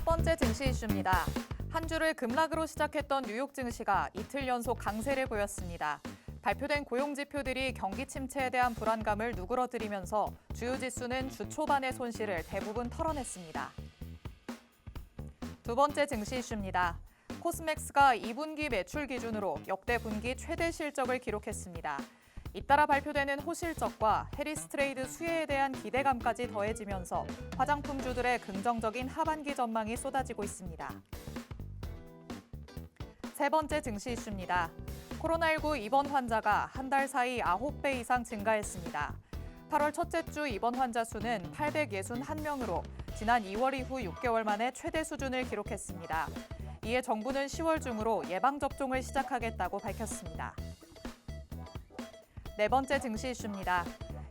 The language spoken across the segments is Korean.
번째 증시 이슈입니다. 한 주를 급락으로 시작했던 뉴욕 증시가 이틀 연속 강세를 보였습니다. 발표된 고용 지표들이 경기 침체에 대한 불안감을 누그러뜨리면서 주요 지수는 주 초반의 손실을 대부분 털어냈습니다. 두 번째 증시 이슈입니다. 코스맥스가 2분기 매출 기준으로 역대 분기 최대 실적을 기록했습니다. 잇따라 발표되는 호실적과 해리스 트레이드 수혜에 대한 기대감까지 더해지면서 화장품주들의 긍정적인 하반기 전망이 쏟아지고 있습니다. 세 번째 증시 이슈입니다. 코로나19 입원 환자가 한 달 사이 9배 이상 증가했습니다. 8월 첫째 주 입원 환자 수는 861명으로 지난 2월 이후 6개월 만에 최대 수준을 기록했습니다. 이에 정부는 10월 중으로 예방접종을 시작하겠다고 밝혔습니다. 네 번째 증시 이슈입니다.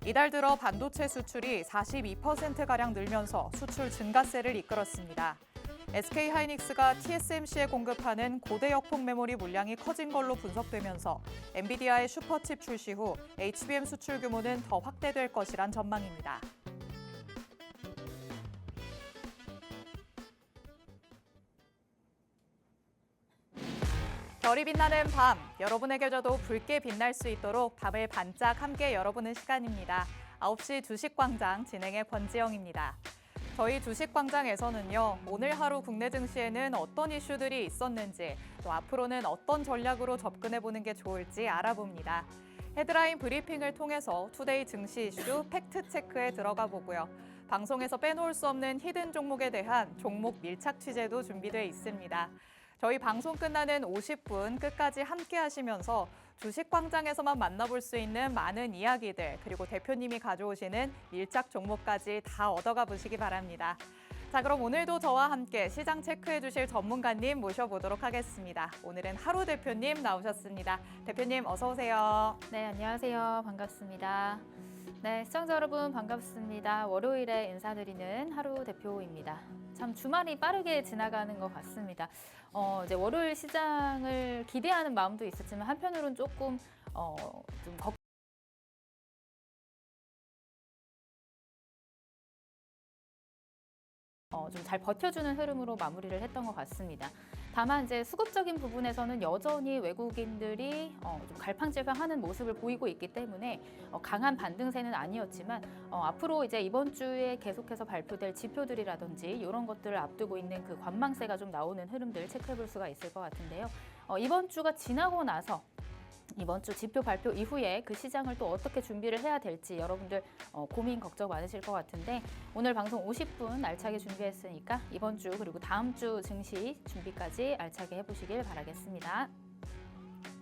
이달 들어 반도체 수출이 42%가량 늘면서 수출 증가세를 이끌었습니다. SK하이닉스가 TSMC에 공급하는 고대 역폭 메모리 물량이 커진 걸로 분석되면서 엔비디아의 슈퍼칩 출시 후 HBM 수출 규모는 더 확대될 것이란 전망입니다. 별이 빛나는 밤, 여러분에게도 붉게 빛날 수 있도록 밤을 반짝 함께 열어보는 시간입니다. 9시 주식광장 진행의 권지영입니다. 저희 주식광장에서는요, 오늘 하루 국내 증시에는 어떤 이슈들이 있었는지, 또 앞으로는 어떤 전략으로 접근해보는 게 좋을지 알아봅니다. 헤드라인 브리핑을 통해서 투데이 증시 이슈 팩트체크에 들어가 보고요. 방송에서 빼놓을 수 없는 히든 종목에 대한 종목 밀착 취재도 준비되어 있습니다. 저희 방송 끝나는 50분 끝까지 함께 하시면서 주식광장에서만 만나볼 수 있는 많은 이야기들, 그리고 대표님이 가져오시는 밀착 종목까지 다 얻어가 보시기 바랍니다. 자, 그럼 오늘도 저와 함께 시장 체크해 주실 전문가님 모셔보도록 하겠습니다. 오늘은 하루 대표님 나오셨습니다. 대표님 어서 오세요. 네, 안녕하세요. 반갑습니다. 네, 시청자 여러분 반갑습니다. 월요일에 인사드리는 하루 대표입니다. 참 주말이 빠르게 지나가는 것 같습니다. 이제 월요일 시장을 기대하는 마음도 있었지만 한편으로는 조금 좀 잘 버텨주는 흐름으로 마무리를 했던 것 같습니다. 다만 이제 수급적인 부분에서는 여전히 외국인들이 좀 갈팡질팡하는 모습을 보이고 있기 때문에 강한 반등세는 아니었지만 앞으로 이제 이번 주에 계속해서 발표될 지표들이라든지 이런 것들을 앞두고 있는 그 관망세가 좀 나오는 흐름들 체크해볼 수가 있을 것 같은데요. 이번 주가 지나고 나서 이번 주 지표 발표 이후에 그 시장을 또 어떻게 준비를 해야 될지 여러분들 고민 걱정 많으실 것 같은데 오늘 방송 50분 알차게 준비했으니까 이번 주 그리고 다음 주 증시 준비까지 알차게 해보시길 바라겠습니다.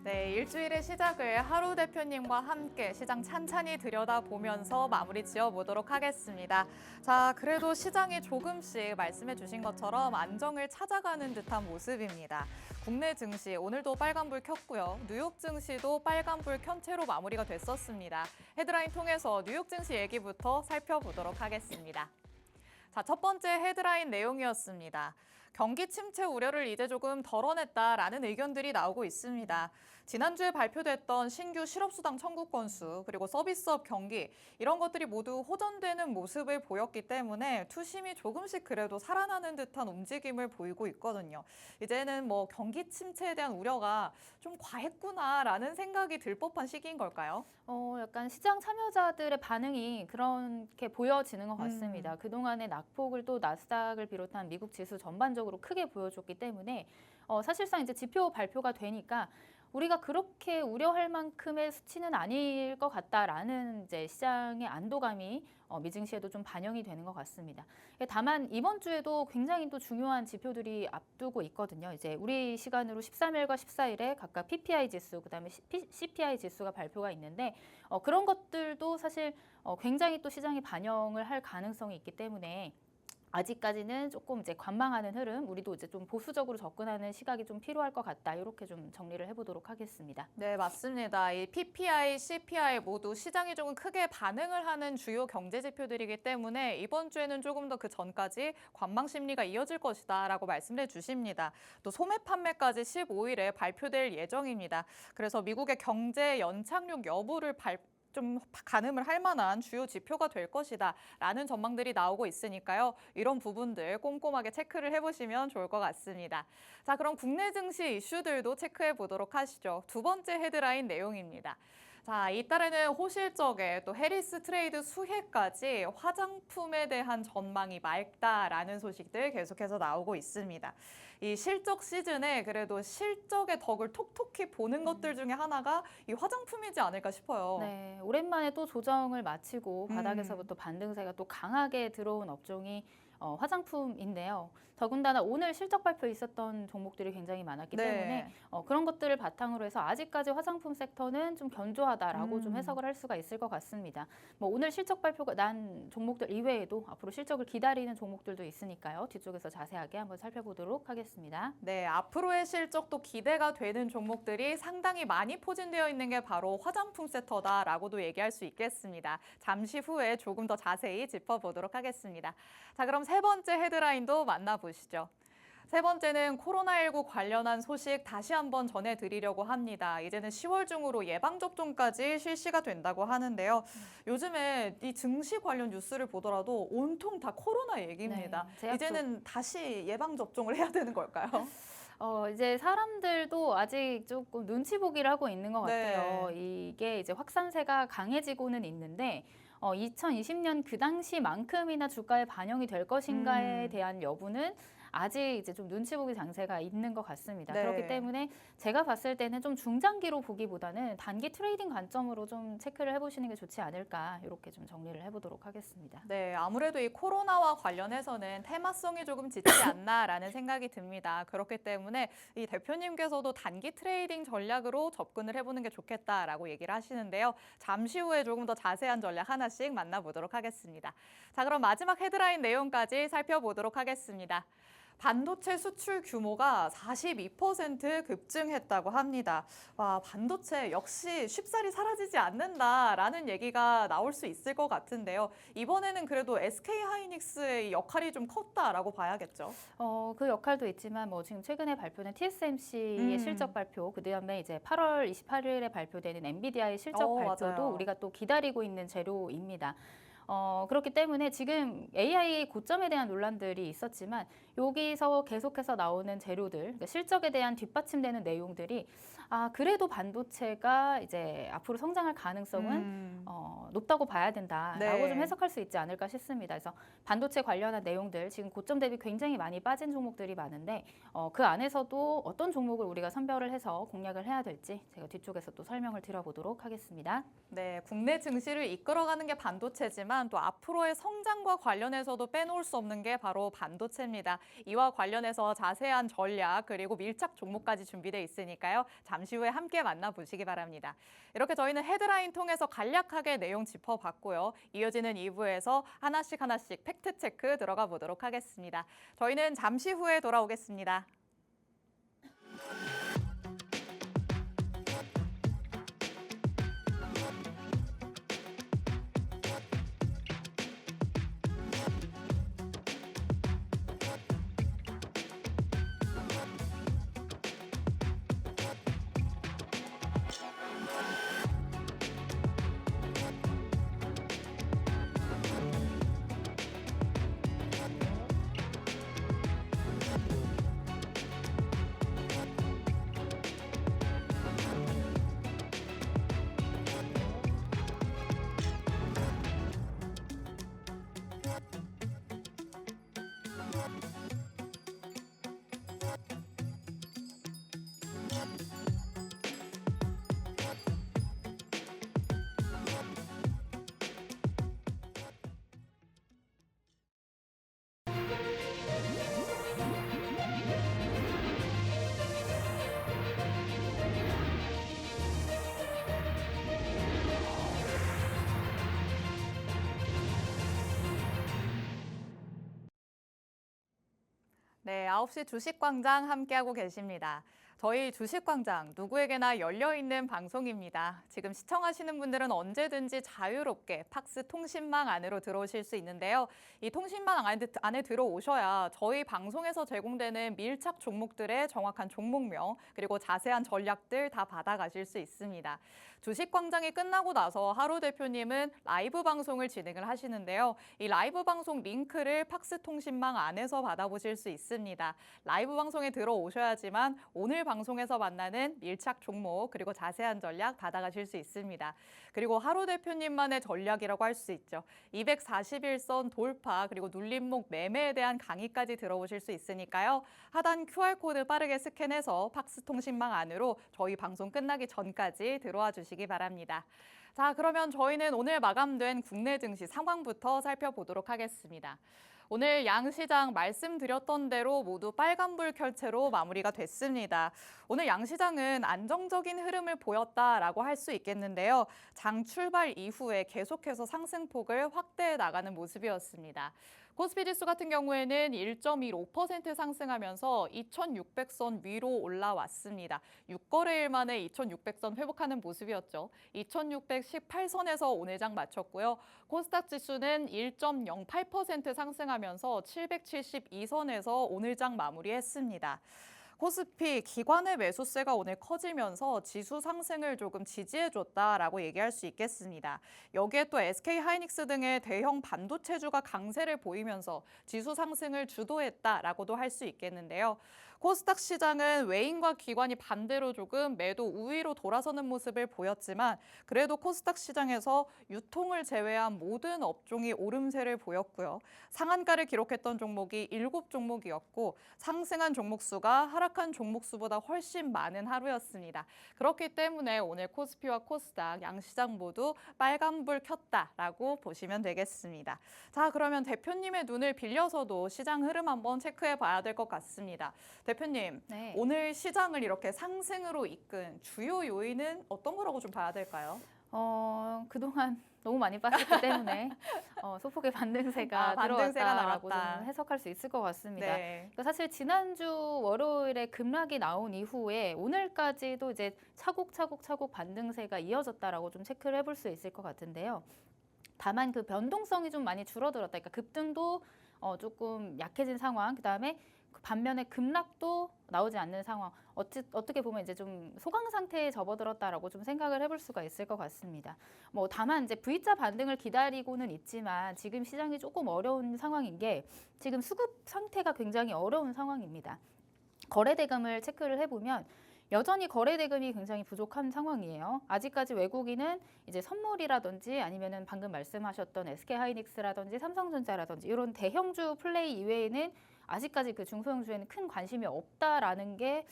네, 일주일의 시작을 하루 대표님과 함께 시장 찬찬히 들여다보면서 마무리 지어보도록 하겠습니다. 자, 그래도 시장이 조금씩 말씀해 주신 것처럼 안정을 찾아가는 듯한 모습입니다. 국내 증시 오늘도 빨간불 켰고요. 뉴욕 증시도 빨간불 켠 채로 마무리가 됐었습니다. 헤드라인 통해서 뉴욕 증시 얘기부터 살펴보도록 하겠습니다. 자, 첫 번째 헤드라인 내용이었습니다. 경기 침체 우려를 이제 조금 덜어냈다라는 의견들이 나오고 있습니다. 지난주에 발표됐던 신규 실업수당 청구 건수 그리고 서비스업 경기 이런 것들이 모두 호전되는 모습을 보였기 때문에 투심이 조금씩 그래도 살아나는 듯한 움직임을 보이고 있거든요. 이제는 뭐 경기 침체에 대한 우려가 좀 과했구나라는 생각이 들 법한 시기인 걸까요? 약간 시장 참여자들의 반응이 그렇게 보여지는 것 같습니다. 그동안의 낙폭을 또 나스닥을 비롯한 미국 지수 전반적으로 크게 보여줬기 때문에 사실상 이제 지표 발표가 되니까 우리가 그렇게 우려할 만큼의 수치는 아닐 것 같다라는 이제 시장의 안도감이 미증시에도 좀 반영이 되는 것 같습니다. 다만 이번 주에도 굉장히 또 중요한 지표들이 앞두고 있거든요. 이제 우리 시간으로 13일과 14일에 각각 PPI 지수, 그다음에 CPI 지수가 발표가 있는데 그런 것들도 사실 굉장히 또 시장이 반영을 할 가능성이 있기 때문에 아직까지는 조금 이제 관망하는 흐름, 우리도 이제 좀 보수적으로 접근하는 시각이 좀 필요할 것 같다. 이렇게 좀 정리를 해보도록 하겠습니다. 네, 맞습니다. 이 PPI, CPI 모두 시장이 조금 크게 반응을 하는 주요 경제 지표들이기 때문에 이번 주에는 조금 더 그 전까지 관망 심리가 이어질 것이다라고 말씀을 해주십니다. 또 소매 판매까지 15일에 발표될 예정입니다. 그래서 미국의 경제 연착륙 여부를 좀 가늠을 할 만한 주요 지표가 될 것이다라는 전망들이 나오고 있으니까요. 이런 부분들 꼼꼼하게 체크를 해보시면 좋을 것 같습니다. 자, 그럼 국내 증시 이슈들도 체크해 보도록 하시죠. 두 번째 헤드라인 내용입니다. 자, 이달에는 호실적에 또 해리스 트레이드 수혜까지 화장품에 대한 전망이 맑다라는 소식들 계속해서 나오고 있습니다. 이 실적 시즌에 그래도 실적의 덕을 톡톡히 보는 것들 중에 하나가 이 화장품이지 않을까 싶어요. 네, 오랜만에 또 조정을 마치고 음. 바닥에서부터 반등세가 또 강하게 들어온 업종이 화장품인데요. 더군다나 오늘 실적 발표 있었던 종목들이 굉장히 많았기 네. 때문에 그런 것들을 바탕으로 해서 아직까지 화장품 섹터는 좀 견조하다라고 좀 해석을 할 수가 있을 것 같습니다. 뭐 오늘 실적 발표가 난 종목들 이외에도 앞으로 실적을 기다리는 종목들도 있으니까요. 뒤쪽에서 자세하게 한번 살펴보도록 하겠습니다. 네, 앞으로의 실적도 기대가 되는 종목들이 상당히 많이 포진되어 있는 게 바로 화장품 섹터다라고도 얘기할 수 있겠습니다. 잠시 후에 조금 더 자세히 짚어보도록 하겠습니다. 자, 그럼 세 번째 헤드라인도 만나보시죠. 세 번째는 코로나19 관련한 소식 다시 한번 전해드리려고 합니다. 이제는 10월 중으로 예방접종까지 실시가 된다고 하는데요. 요즘에 이 증시 관련 뉴스를 보더라도 온통 다 코로나 얘기입니다. 네, 제약쪽. 이제는 다시 예방접종을 해야 되는 걸까요? 이제 사람들도 아직 조금 눈치 보기를 하고 있는 것 같아요. 네. 이게 이제 확산세가 강해지고는 있는데 2020년 그 당시만큼이나 주가에 반영이 될 것인가에 대한 여부는 아직 이제 좀 눈치 보기 장세가 있는 것 같습니다. 네. 그렇기 때문에 제가 봤을 때는 좀 중장기로 보기보다는 단기 트레이딩 관점으로 좀 체크를 해보시는 게 좋지 않을까 이렇게 좀 정리를 해보도록 하겠습니다. 네, 아무래도 이 코로나와 관련해서는 테마성이 조금 짙지 않나라는 생각이 듭니다. 그렇기 때문에 이 대표님께서도 단기 트레이딩 전략으로 접근을 해보는 게 좋겠다라고 얘기를 하시는데요. 잠시 후에 조금 더 자세한 전략 하나씩 만나보도록 하겠습니다. 자, 그럼 마지막 헤드라인 내용까지 살펴보도록 하겠습니다. 반도체 수출 규모가 42% 급증했다고 합니다. 와, 반도체 역시 쉽사리 사라지지 않는다라는 얘기가 나올 수 있을 것 같은데요. 이번에는 그래도 SK하이닉스의 역할이 좀 컸다라고 봐야겠죠. 그 역할도 있지만 뭐 지금 최근에 발표된 TSMC의 실적 발표, 그다음에 이제 8월 28일에 발표되는 엔비디아의 실적 발표도 맞아요. 우리가 또 기다리고 있는 재료입니다. 그렇기 때문에 지금 AI 고점에 대한 논란들이 있었지만 여기서 계속해서 나오는 재료들, 그러니까 실적에 대한 뒷받침되는 내용들이 그래도 반도체가 이제 앞으로 성장할 가능성은 높다고 봐야 된다라고 네. 좀 해석할 수 있지 않을까 싶습니다. 그래서 반도체 관련한 내용들 지금 고점 대비 굉장히 많이 빠진 종목들이 많은데 그 안에서도 어떤 종목을 우리가 선별을 해서 공략을 해야 될지 제가 뒤쪽에서 또 설명을 드려보도록 하겠습니다. 네, 국내 증시를 이끌어가는 게 반도체지만 또 앞으로의 성장과 관련해서도 빼놓을 수 없는 게 바로 반도체입니다. 이와 관련해서 자세한 전략 그리고 밀착 종목까지 준비되어 있으니까요. 잠시 후에 함께 만나보시기 바랍니다. 이렇게 저희는 헤드라인 통해서 간략하게 내용 짚어봤고요. 이어지는 2부에서 하나씩 팩트체크 들어가 보도록 하겠습니다. 저희는 잠시 후에 돌아오겠습니다. 네, 9시 주식광장 함께하고 계십니다. 저희 주식광장 누구에게나 열려있는 방송입니다. 지금 시청하시는 분들은 언제든지 자유롭게 팍스 통신망 안으로 들어오실 수 있는데요. 이 통신망 안에 들어오셔야 저희 방송에서 제공되는 밀착 종목들의 정확한 종목명 그리고 자세한 전략들 다 받아가실 수 있습니다. 주식광장이 끝나고 나서 하루 대표님은 라이브 방송을 진행을 하시는데요. 이 라이브 방송 링크를 팍스 통신망 안에서 받아보실 수 있습니다. 라이브 방송에 들어오셔야지만 오늘 방송에서 만나는 밀착 종목 그리고 자세한 전략 받아가실 수 있습니다. 그리고 하루 대표님만의 전략이라고 할 수 있죠. 241선 돌파 그리고 눌림목 매매에 대한 강의까지 들어보실 수 있으니까요. 하단 QR코드 빠르게 스캔해서 팍스 통신망 안으로 저희 방송 끝나기 전까지 들어와 주시기 바랍니다. 자, 그러면 저희는 오늘 마감된 국내 증시 상황부터 살펴보도록 하겠습니다. 오늘 양시장 말씀드렸던 대로 모두 빨간불 켤채로 마무리가 됐습니다. 오늘 양시장은 안정적인 흐름을 보였다라고 할 수 있겠는데요. 장 출발 이후에 계속해서 상승폭을 확대해 나가는 모습이었습니다. 코스피 지수 같은 경우에는 1.15% 상승하면서 2,600선 위로 올라왔습니다. 6거래일 만에 2,600선 회복하는 모습이었죠. 2,618선에서 오늘 장 마쳤고요. 코스닥 지수는 1.08% 상승하면서 772선에서 오늘 장 마무리했습니다. 코스피 기관의 매수세가 오늘 커지면서 지수 상승을 조금 지지해줬다라고 얘기할 수 있겠습니다. 여기에 또 SK하이닉스 등의 대형 반도체주가 강세를 보이면서 지수 상승을 주도했다라고도 할 수 있겠는데요. 코스닥 시장은 외인과 기관이 반대로 조금 매도 우위로 돌아서는 모습을 보였지만 그래도 코스닥 시장에서 유통을 제외한 모든 업종이 오름세를 보였고요. 상한가를 기록했던 종목이 7종목이었고 상승한 종목 수가 하락한 종목 수보다 훨씬 많은 하루였습니다. 그렇기 때문에 오늘 코스피와 코스닥 양시장 모두 빨간불 켰다라고 보시면 되겠습니다. 자, 그러면 대표님의 눈을 빌려서도 시장 흐름 한번 체크해 봐야 될 것 같습니다. 대표님, 네. 오늘 시장을 이렇게 상승으로 이끈 주요 요인은 어떤 거라고 좀 봐야 될까요? 그동안 너무 많이 빠졌기 때문에 소폭의 반등세가 반등세가 들어왔다라고 나왔다. 좀 해석할 수 있을 것 같습니다. 네. 그러니까 사실 지난주 월요일에 급락이 나온 이후에 오늘까지도 이제 차곡차곡 반등세가 이어졌다라고 좀 체크를 해볼 수 있을 것 같은데요. 다만 그 변동성이 좀 많이 줄어들었다. 그러니까 급등도 조금 약해진 상황. 그다음에 반면에 급락도 나오지 않는 상황. 어떻게 보면 이제 좀 소강 상태에 접어들었다라고 좀 생각을 해볼 수가 있을 것 같습니다. 뭐 다만 이제 V자 반등을 기다리고는 있지만 지금 시장이 조금 어려운 상황인 게 지금 수급 상태가 굉장히 어려운 상황입니다. 거래 대금을 체크를 해보면 여전히 거래 대금이 굉장히 부족한 상황이에요. 아직까지 외국인은 이제 선물이라든지 아니면은 방금 말씀하셨던 SK하이닉스라든지 삼성전자라든지 이런 대형주 플레이 이외에는 아직까지 그 중소형주에는 큰 관심이 없다라는 게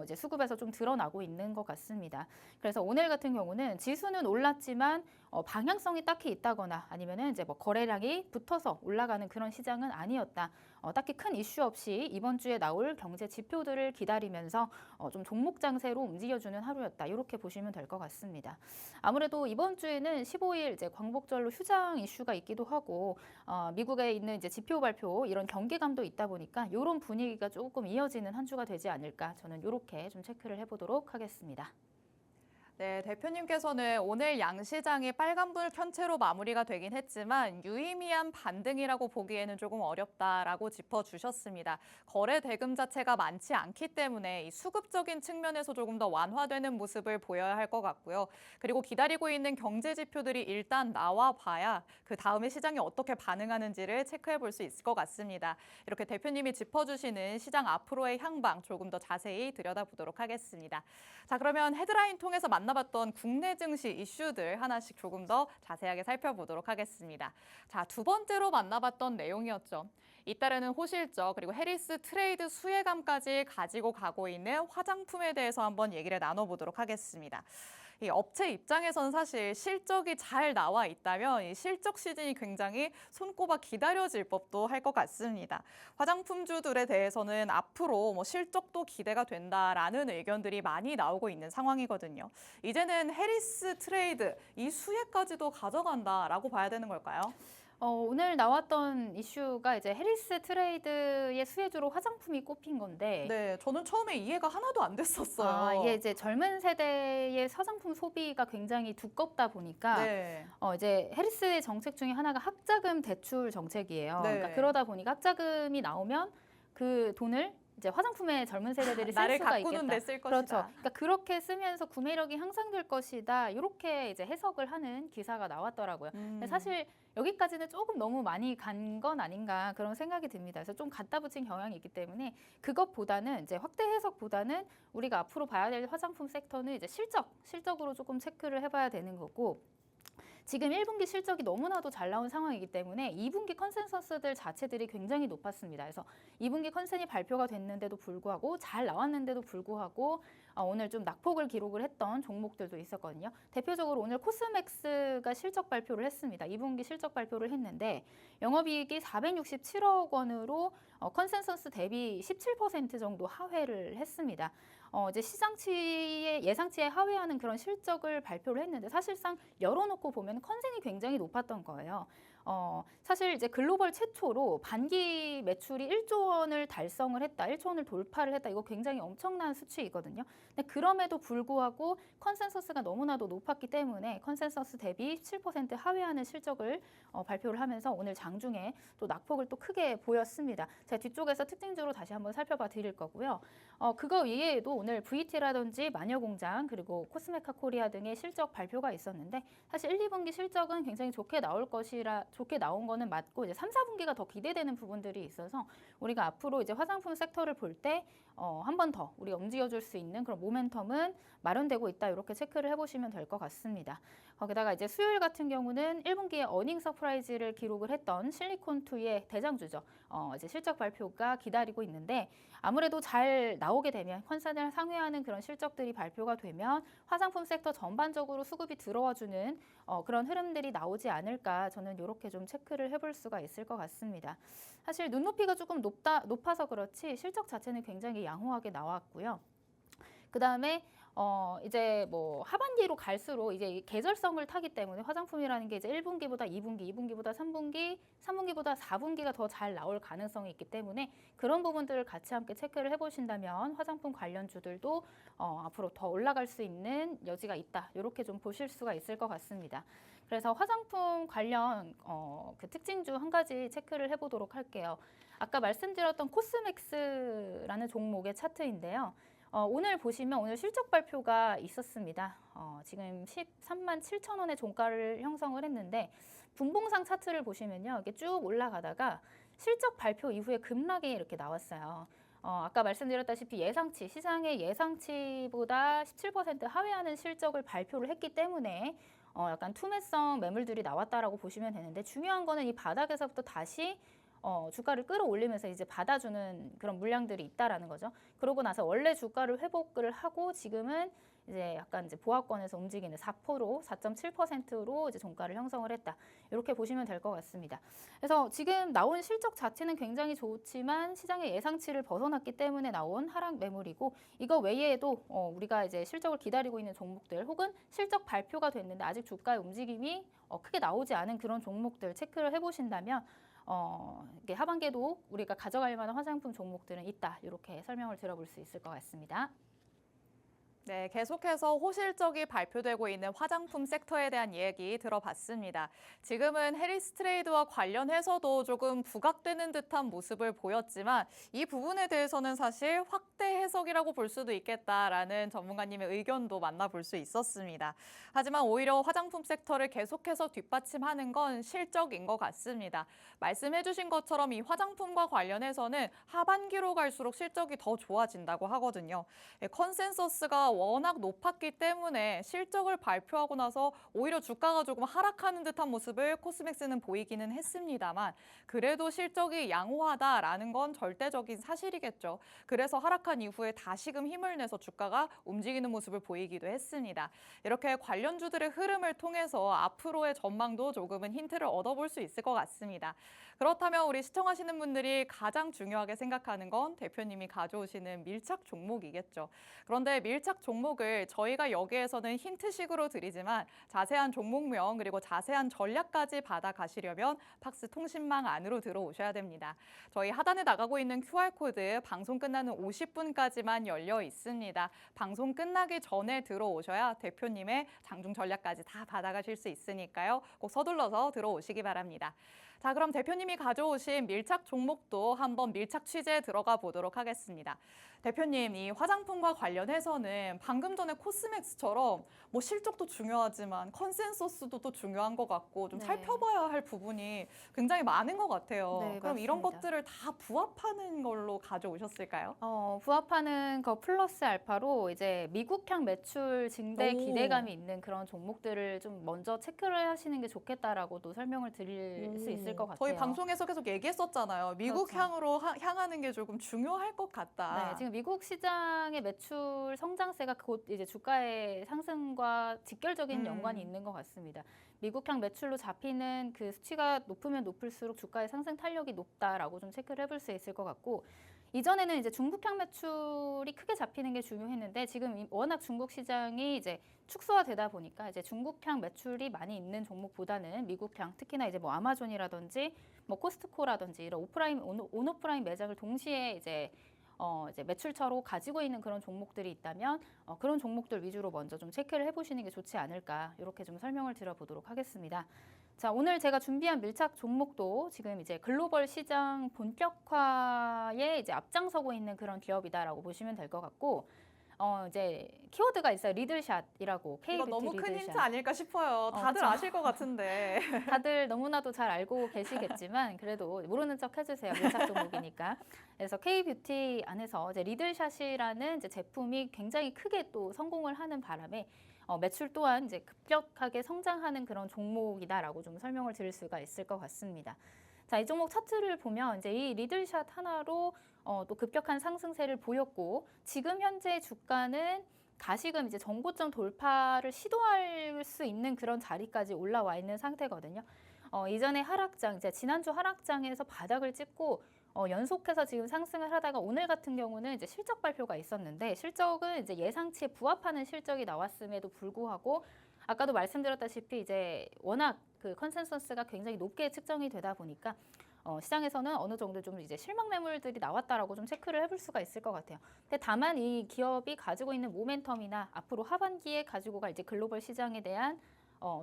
이제 수급에서 좀 드러나고 있는 것 같습니다. 그래서 오늘 같은 경우는 지수는 올랐지만 방향성이 딱히 있다거나 아니면은 이제 뭐 거래량이 붙어서 올라가는 그런 시장은 아니었다. 딱히 큰 이슈 없이 이번 주에 나올 경제 지표들을 기다리면서 좀 종목 장세로 움직여주는 하루였다. 이렇게 보시면 될 것 같습니다. 아무래도 이번 주에는 15일 이제 광복절로 휴장 이슈가 있기도 하고 미국에 있는 이제 지표 발표 이런 경계감도 있다 보니까 이런 분위기가 조금 이어지는 한 주가 되지 않을까 저는 이렇게 좀 체크를 해보도록 하겠습니다. 네, 대표님께서는 오늘 양시장이 빨간불 켠 채로 마무리가 되긴 했지만 유의미한 반등이라고 보기에는 조금 어렵다라고 짚어주셨습니다. 거래 대금 자체가 많지 않기 때문에 이 수급적인 측면에서 조금 더 완화되는 모습을 보여야 할 것 같고요. 그리고 기다리고 있는 경제 지표들이 일단 나와 봐야 그 다음에 시장이 어떻게 반응하는지를 체크해 볼 수 있을 것 같습니다. 이렇게 대표님이 짚어주시는 시장 앞으로의 향방 조금 더 자세히 들여다보도록 하겠습니다. 자, 그러면 헤드라인 통해서 만나봤던 국내 증시 이슈들 하나씩 조금 더 자세하게 살펴보도록 하겠습니다. 자, 두 번째로 만나봤던 내용이었죠. 잇따르는 호실적 그리고 해리스 트레이드 수혜감까지 가지고 가고 있는 화장품에 대해서 한번 얘기를 나눠보도록 하겠습니다. 이 업체 입장에서는 사실 실적이 잘 나와 있다면 이 실적 시즌이 굉장히 손꼽아 기다려질 법도 할 것 같습니다. 화장품주들에 대해서는 앞으로 뭐 실적도 기대가 된다라는 의견들이 많이 나오고 있는 상황이거든요. 이제는 해리스 트레이드 이 수혜까지도 가져간다라고 봐야 되는 걸까요? 오늘 나왔던 이슈가 이제 해리스 트레이드의 수혜주로 화장품이 꼽힌 건데 네, 저는 처음에 이해가 하나도 안 됐었어요. 이게 이제 젊은 세대의 화장품 소비가 굉장히 두껍다 보니까 네. 이제 해리스의 정책 중에 하나가 학자금 대출 정책이에요. 네. 그러니까 그러다 보니까 학자금이 나오면 그 돈을 이제 화장품에 젊은 세대들이 쓸 나를 수가 가꾸는 있겠다. 데 쓸 그렇죠. 것이다. 그러니까 그렇게 쓰면서 구매력이 향상될 것이다. 이렇게 이제 해석을 하는 기사가 나왔더라고요. 근데 사실 여기까지는 조금 너무 많이 간 건 아닌가 그런 생각이 듭니다. 그래서 좀 갖다 붙인 경향이 있기 때문에 그것보다는 이제 확대 해석보다는 우리가 앞으로 봐야 될 화장품 섹터는 이제 실적으로 조금 체크를 해봐야 되는 거고. 지금 1분기 실적이 너무나도 잘 나온 상황이기 때문에 2분기 컨센서스들 자체들이 굉장히 높았습니다. 그래서 2분기 컨센이 발표가 됐는데도 불구하고 잘 나왔는데도 불구하고 오늘 좀 낙폭을 기록을 했던 종목들도 있었거든요. 대표적으로 오늘 코스맥스가 실적 발표를 했습니다. 2분기 실적 발표를 했는데 영업이익이 467억 원으로 컨센서스 대비 17% 정도 하회를 했습니다. 이제 시장치의 예상치에 하회하는 그런 실적을 발표를 했는데 사실상 열어놓고 보면 컨센이 굉장히 높았던 거예요. 사실 이제 글로벌 최초로 반기 매출이 1조 원을 달성을 했다, 1조 원을 돌파를 했다. 이거 굉장히 엄청난 수치이거든요. 근데 그럼에도 불구하고 컨센서스가 너무나도 높았기 때문에 컨센서스 대비 17% 하회하는 실적을 발표를 하면서 오늘 장중에 또 낙폭을 또 크게 보였습니다. 제가 뒤쪽에서 특징주로 다시 한번 살펴봐 드릴 거고요. 그거 외에도 오늘 VT라든지 마녀공장 그리고 코스메카 코리아 등의 실적 발표가 있었는데 사실 1, 2분기 실적은 굉장히 좋게 나온 거는 맞고 이제 3, 4분기가 더 기대되는 부분들이 있어서 우리가 앞으로 이제 화장품 섹터를 볼 때 한 번 더 우리가 움직여줄 수 있는 그런 모멘텀은 마련되고 있다 이렇게 체크를 해보시면 될 것 같습니다. 거기다가 이제 수요일 같은 경우는 1분기에 어닝 서프라이즈를 기록을 했던 실리콘2의 대장주죠. 이제 실적 발표가 기다리고 있는데 아무래도 잘 나오게 되면 컨센을 상회하는 그런 실적들이 발표가 되면 화장품 섹터 전반적으로 수급이 들어와주는 그런 흐름들이 나오지 않을까 저는 이렇게 좀 체크를 해볼 수가 있을 것 같습니다. 사실 눈높이가 조금 높아서 그렇지 실적 자체는 굉장히 양호하게 나왔고요. 그 다음에 이제 뭐 하반기로 갈수록 이제 이 계절성을 타기 때문에 화장품이라는 게 이제 1분기보다 2분기, 2분기보다 3분기, 3분기보다 4분기가 더 잘 나올 가능성이 있기 때문에 그런 부분들을 같이 함께 체크를 해보신다면 화장품 관련주들도 앞으로 더 올라갈 수 있는 여지가 있다. 이렇게 좀 보실 수가 있을 것 같습니다. 그래서 화장품 관련 그 특징주 한 가지 체크를 해보도록 할게요. 아까 말씀드렸던 코스맥스라는 종목의 차트인데요. 오늘 보시면 오늘 실적 발표가 있었습니다. 지금 13만 7천 원의 종가를 형성을 했는데 분봉상 차트를 보시면요. 이렇게 쭉 올라가다가 실적 발표 이후에 급락이 이렇게 나왔어요. 아까 말씀드렸다시피 시장의 예상치보다 17% 하회하는 실적을 발표를 했기 때문에 약간 투매성 매물들이 나왔다라고 보시면 되는데 중요한 거는 이 바닥에서부터 다시 주가를 끌어올리면서 이제 받아주는 그런 물량들이 있다라는 거죠. 그러고 나서 원래 주가를 회복을 하고 지금은 이제 약간 이제 보합권에서 움직이는 4.7%로 이제 종가를 형성을 했다. 이렇게 보시면 될 것 같습니다. 그래서 지금 나온 실적 자체는 굉장히 좋지만 시장의 예상치를 벗어났기 때문에 나온 하락 매물이고 이거 외에도 우리가 이제 실적을 기다리고 있는 종목들 혹은 실적 발표가 됐는데 아직 주가의 움직임이 크게 나오지 않은 그런 종목들 체크를 해보신다면 이게 하반기에도 우리가 가져갈 만한 화장품 종목들은 있다. 이렇게 설명을 들어볼 수 있을 것 같습니다. 네, 계속해서 호실적이 발표되고 있는 화장품 섹터에 대한 얘기 들어봤습니다. 지금은 해리스 트레이드와 관련해서도 조금 부각되는 듯한 모습을 보였지만 이 부분에 대해서는 사실 확대 해석이라고 볼 수도 있겠다라는 전문가님의 의견도 만나볼 수 있었습니다. 하지만 오히려 화장품 섹터를 계속해서 뒷받침하는 건 실적인 것 같습니다. 말씀해주신 것처럼 이 화장품과 관련해서는 하반기로 갈수록 실적이 더 좋아진다고 하거든요. 컨센서스가 워낙 높았기 때문에 실적을 발표하고 나서 오히려 주가가 조금 하락하는 듯한 모습을 코스맥스는 보이기는 했습니다만 그래도 실적이 양호하다라는 건 절대적인 사실이겠죠. 그래서 하락한 이후에 다시금 힘을 내서 주가가 움직이는 모습을 보이기도 했습니다. 이렇게 관련주들의 흐름을 통해서 앞으로의 전망도 조금은 힌트를 얻어볼 수 있을 것 같습니다. 그렇다면 우리 시청하시는 분들이 가장 중요하게 생각하는 건 대표님이 가져오시는 밀착 종목이겠죠. 그런데 밀착 밀착 종목을 저희가 여기에서는 힌트식으로 드리지만 자세한 종목명 그리고 자세한 전략까지 받아가시려면 팍스 통신망 안으로 들어오셔야 됩니다. 저희 하단에 나가고 있는 QR코드 방송 끝나는 50분까지만 열려 있습니다. 방송 끝나기 전에 들어오셔야 대표님의 장중 전략까지 다 받아가실 수 있으니까요. 꼭 서둘러서 들어오시기 바랍니다. 자, 그럼 대표님이 가져오신 밀착 종목도 한번 밀착 취재에 들어가 보도록 하겠습니다. 대표님, 이 화장품과 관련해서는 방금 전에 코스맥스처럼 뭐 실적도 중요하지만 컨센서스도 또 중요한 것 같고 좀 네. 살펴봐야 할 부분이 굉장히 많은 것 같아요. 네, 그럼 이런 맞습니다. 것들을 다 부합하는 걸로 가져오셨을까요? 부합하는 거 플러스 알파로 이제 미국향 매출 증대 오. 기대감이 있는 그런 종목들을 좀 먼저 체크를 하시는 게 좋겠다라고도 설명을 드릴 수 있을 것 같아요. 저희 방송에서 계속 얘기했었잖아요. 미국 그렇죠. 향으로 향하는 게 조금 중요할 것 같다. 네, 지금 미국 시장의 매출 성장세가 곧 이제 주가의 상승과 직결적인 연관이 있는 것 같습니다. 미국향 매출로 잡히는 그 수치가 높으면 높을수록 주가의 상승 탄력이 높다라고 좀 체크를 해볼 수 있을 것 같고, 이전에는 이제 중국향 매출이 크게 잡히는 게 중요했는데 지금 워낙 중국 시장이 이제 축소화되다 보니까 이제 중국향 매출이 많이 있는 종목보다는 미국향, 특히나 이제 뭐 아마존이라든지 뭐 코스트코라든지 이런 오프라인 온오프라인 매장을 동시에 이제 매출처로 가지고 있는 그런 종목들이 있다면 그런 종목들 위주로 먼저 좀 체크를 해보시는 게 좋지 않을까, 이렇게 좀 설명을 드려보도록 하겠습니다. 자, 오늘 제가 준비한 밀착 종목도 지금 이제 글로벌 시장 본격화에 이제 앞장서고 있는 그런 기업이다라고 보시면 될 것 같고, 이제 키워드가 있어요. 리들샷이라고. 이거 K뷰티 너무 큰 리들샷. 힌트 아닐까 싶어요. 다들 그쵸. 아실 것 같은데. 다들 너무나도 잘 알고 계시겠지만 그래도 모르는 척 해주세요. 밀착 종목이니까. 그래서 K뷰티 안에서 이제 리들샷이라는 이제 제품이 굉장히 크게 또 성공을 하는 바람에 매출 또한 이제 급격하게 성장하는 그런 종목이다라고 좀 설명을 드릴 수가 있을 것 같습니다. 자, 이 종목 차트를 보면 이제 이 리들샷 하나로 또 급격한 상승세를 보였고, 지금 현재 주가는 다시금 이제 전고점 돌파를 시도할 수 있는 그런 자리까지 올라와 있는 상태거든요. 이전에 하락장, 이제 지난주 하락장에서 바닥을 찍고 연속해서 지금 상승을 하다가 오늘 같은 경우는 이제 실적 발표가 있었는데, 실적은 이제 예상치에 부합하는 실적이 나왔음에도 불구하고 아까도 말씀드렸다시피 이제 워낙 그 컨센서스가 굉장히 높게 측정이 되다 보니까 시장에서는 어느 정도 좀 이제 실망 매물들이 나왔다라고 좀 체크를 해볼 수가 있을 것 같아요. 근데 다만 이 기업이 가지고 있는 모멘텀이나 앞으로 하반기에 가지고 갈 이제 글로벌 시장에 대한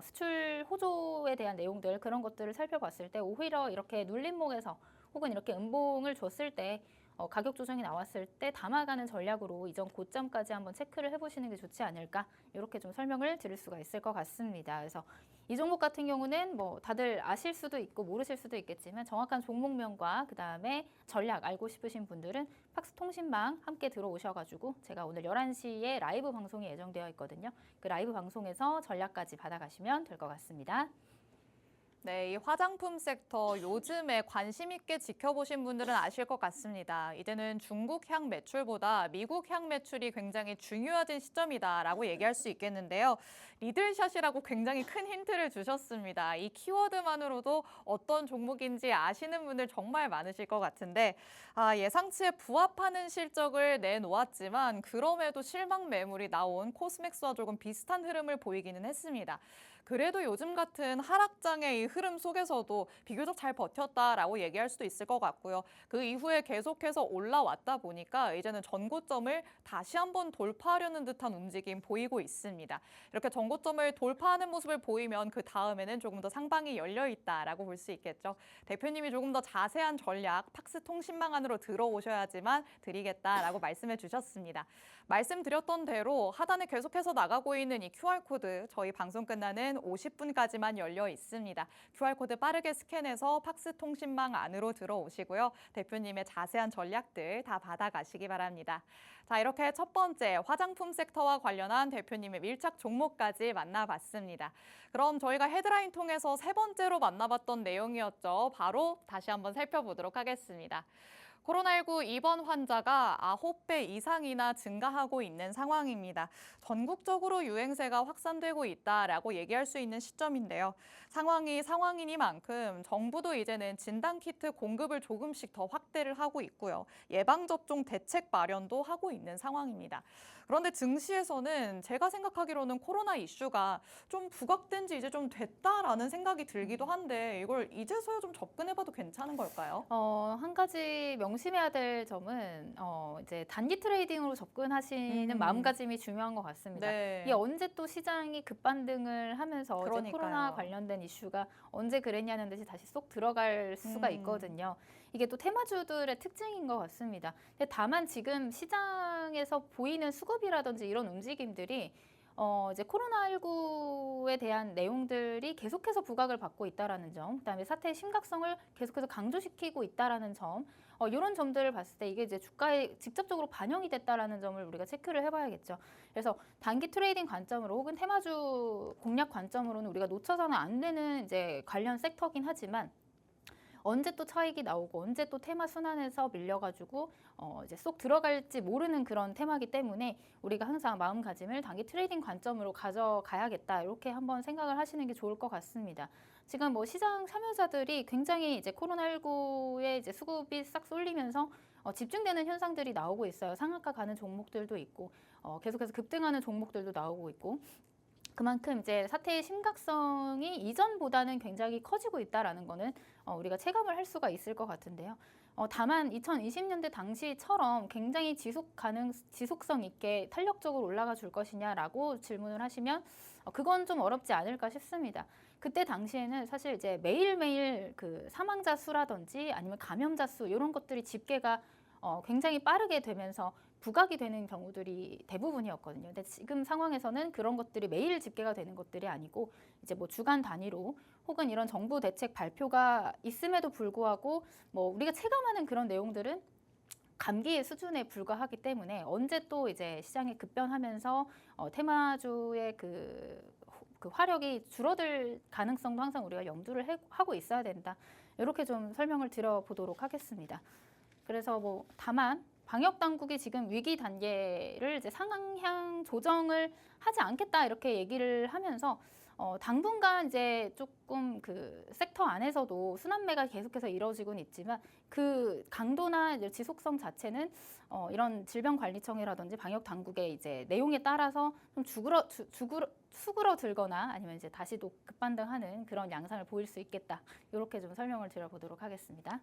수출 호조에 대한 내용들, 그런 것들을 살펴봤을 때 오히려 이렇게 눌림목에서 혹은 이렇게 음봉을 줬을 때 가격 조정이 나왔을 때 담아가는 전략으로 이전 고점까지 한번 체크를 해보시는 게 좋지 않을까, 이렇게 좀 설명을 드릴 수가 있을 것 같습니다. 그래서 이 종목 같은 경우는 뭐 다들 아실 수도 있고 모르실 수도 있겠지만 정확한 종목명과 그다음에 전략 알고 싶으신 분들은 팍스 통신망 함께 들어오셔가지고 제가 오늘 11시에 라이브 방송이 예정되어 있거든요. 그 라이브 방송에서 전략까지 받아가시면 될 것 같습니다. 네, 이 화장품 섹터 요즘에 관심 있게 지켜보신 분들은 아실 것 같습니다. 이제는 중국 향 매출보다 미국 향 매출이 굉장히 중요해진 시점이다라고 얘기할 수 있겠는데요. 리들샷이라고 굉장히 큰 힌트를 주셨습니다. 이 키워드만으로도 어떤 종목인지 아시는 분들 정말 많으실 것 같은데, 예상치에 부합하는 실적을 내놓았지만 그럼에도 실망 매물이 나온 코스맥스와 조금 비슷한 흐름을 보이기는 했습니다. 그래도 요즘 같은 하락장의 이 흐름 속에서도 비교적 잘 버텼다라고 얘기할 수도 있을 것 같고요. 그 이후에 계속해서 올라왔다 보니까 이제는 전고점을 다시 한번 돌파하려는 듯한 움직임 보이고 있습니다. 이렇게 전고점을 돌파하는 모습을 보이면 그 다음에는 조금 더 상방이 열려 있다라고 볼 수 있겠죠. 대표님이 조금 더 자세한 전략 팍스 통신망 안으로 들어오셔야지만 드리겠다라고 말씀해 주셨습니다. 말씀드렸던 대로 하단에 계속해서 나가고 있는 이 QR코드, 저희 방송 끝나는 50분까지만 열려 있습니다. QR코드 빠르게 스캔해서 팍스 통신망 안으로 들어오시고요. 대표님의 자세한 전략들 다 받아가시기 바랍니다. 자, 이렇게 첫 번째 화장품 섹터와 관련한 대표님의 밀착 종목까지 만나봤습니다. 그럼 저희가 헤드라인 통해서 세 번째로 만나봤던 내용이었죠. 바로 다시 한번 살펴보도록 하겠습니다. 코로나19 입원 환자가 9배 이상이나 증가하고 있는 상황입니다. 전국적으로 유행세가 확산되고 있다라고 얘기할 수 있는 시점인데요. 상황이 상황이니만큼 정부도 이제는 진단키트 공급을 조금씩 더 확대를 하고 있고요. 예방접종 대책 마련도 하고 있는 상황입니다. 그런데 증시에서는 제가 생각하기로는 코로나 이슈가 좀 부각된 지 이제 좀 됐다라는 생각이 들기도 한데 이걸 이제서야 좀 접근해봐도 괜찮은 걸까요? 한 가지 명심해야 될 점은 이제 단기 트레이딩으로 접근하시는 마음가짐이 중요한 것 같습니다. 네. 이게 언제 또 시장이 급반등을 하면서 이제 그러니까요. 코로나 관련된 이슈가 언제 그랬냐는 듯이 다시 쏙 들어갈 수가 있거든요. 이게 또 테마주들의 특징인 것 같습니다. 근데 다만 지금 시장에서 보이는 수급이라든지 이런 움직임들이 이제 코로나19에 대한 내용들이 계속해서 부각을 받고 있다라는 점, 그다음에 사태의 심각성을 계속해서 강조시키고 있다라는 점, 이런 점들을 봤을 때 이게 이제 주가에 직접적으로 반영이 됐다라는 점을 우리가 체크를 해봐야겠죠. 그래서 단기 트레이딩 관점으로 혹은 테마주 공략 관점으로는 우리가 놓쳐서는 안 되는 이제 관련 섹터긴 하지만. 언제 또 차익이 나오고 언제 또 테마 순환에서 밀려가지고 이제 쏙 들어갈지 모르는 그런 테마기 때문에 우리가 항상 마음가짐을 단기 트레이딩 관점으로 가져가야겠다 이렇게 한번 생각을 하시는 게 좋을 것 같습니다. 지금 뭐 시장 참여자들이 굉장히 이제 코로나19에 이제 수급이 싹 쏠리면서 집중되는 현상들이 나오고 있어요. 상한가 가는 종목들도 있고 계속해서 급등하는 종목들도 나오고 있고. 그만큼 이제 사태의 심각성이 이전보다는 굉장히 커지고 있다라는 거는 우리가 체감을 할 수가 있을 것 같은데요. 다만 2020년대 당시처럼 굉장히 지속성 있게 탄력적으로 올라가 줄 것이냐라고 질문을 하시면 그건 좀 어렵지 않을까 싶습니다. 그때 당시에는 사실 이제 매일매일 그 사망자 수라든지 아니면 감염자 수 이런 것들이 집계가 굉장히 빠르게 되면서 부각이 되는 경우들이 대부분이었거든요. 근데 지금 상황에서는 그런 것들이 매일 집계가 되는 것들이 아니고 이제 뭐 주간 단위로 혹은 이런 정부 대책 발표가 있음에도 불구하고 뭐 우리가 체감하는 그런 내용들은 감기의 수준에 불과하기 때문에 언제 또 이제 시장이 급변하면서 테마주의 그 화력이 줄어들 가능성도 항상 우리가 염두를 하고 있어야 된다. 이렇게 좀 설명을 드려보도록 하겠습니다. 그래서 뭐 다만 방역 당국이 지금 위기 단계를 이제 상향 조정을 하지 않겠다 이렇게 얘기를 하면서 당분간 이제 조금 그 섹터 안에서도 순환매가 계속해서 이루어지고는 있지만 그 강도나 이제 지속성 자체는 이런 질병관리청이라든지 방역 당국의 이제 내용에 따라서 좀 수그러들거나 아니면 이제 다시 또 급반등하는 그런 양상을 보일 수 있겠다. 이렇게 좀 설명을 드려보도록 하겠습니다.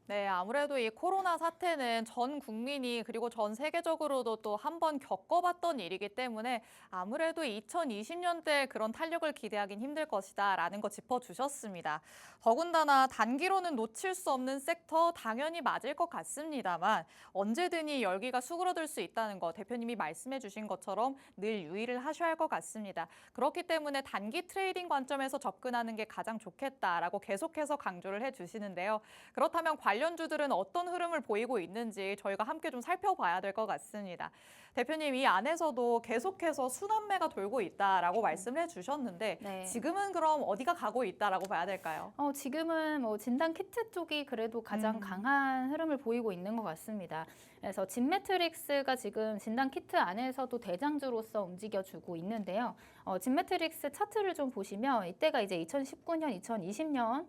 네, 아무래도 이 코로나 사태는 전 국민이 그리고 전 세계적으로도 또 한 번 겪어봤던 일이기 때문에 아무래도 2020년대 그런 탄력을 기대하긴 힘들 것이다라는 거 짚어주셨습니다. 더군다나 단기로는 놓칠 수 없는 섹터 당연히 맞을 것 같습니다만 언제든지 열기가 수그러들 수 있다는 거 대표님이 말씀해 주신 것처럼 늘 유의를 하셔야 할 것 같습니다. 그렇기 때문에 단기 트레이딩 관점에서 접근하는 게 가장 좋겠다라고 계속해서 강조를 해주시는데요. 그렇다면 관련주들은 어떤 흐름을 보이고 있는지 저희가 함께 좀 살펴봐야 될 것 같습니다. 대표님, 이 안에서도 계속해서 순환매가 돌고 있다라고 말씀을 해주셨는데 네. 지금은 그럼 어디가 가고 있다라고 봐야 될까요? 지금은 뭐 진단 키트 쪽이 그래도 가장 강한 흐름을 보이고 있는 것 같습니다. 그래서 진매트릭스가 지금 진단 키트 안에서도 대장주로서 움직여주고 있는데요. 진매트릭스 차트를 좀 보시면 이때가 이제 2019년, 2020년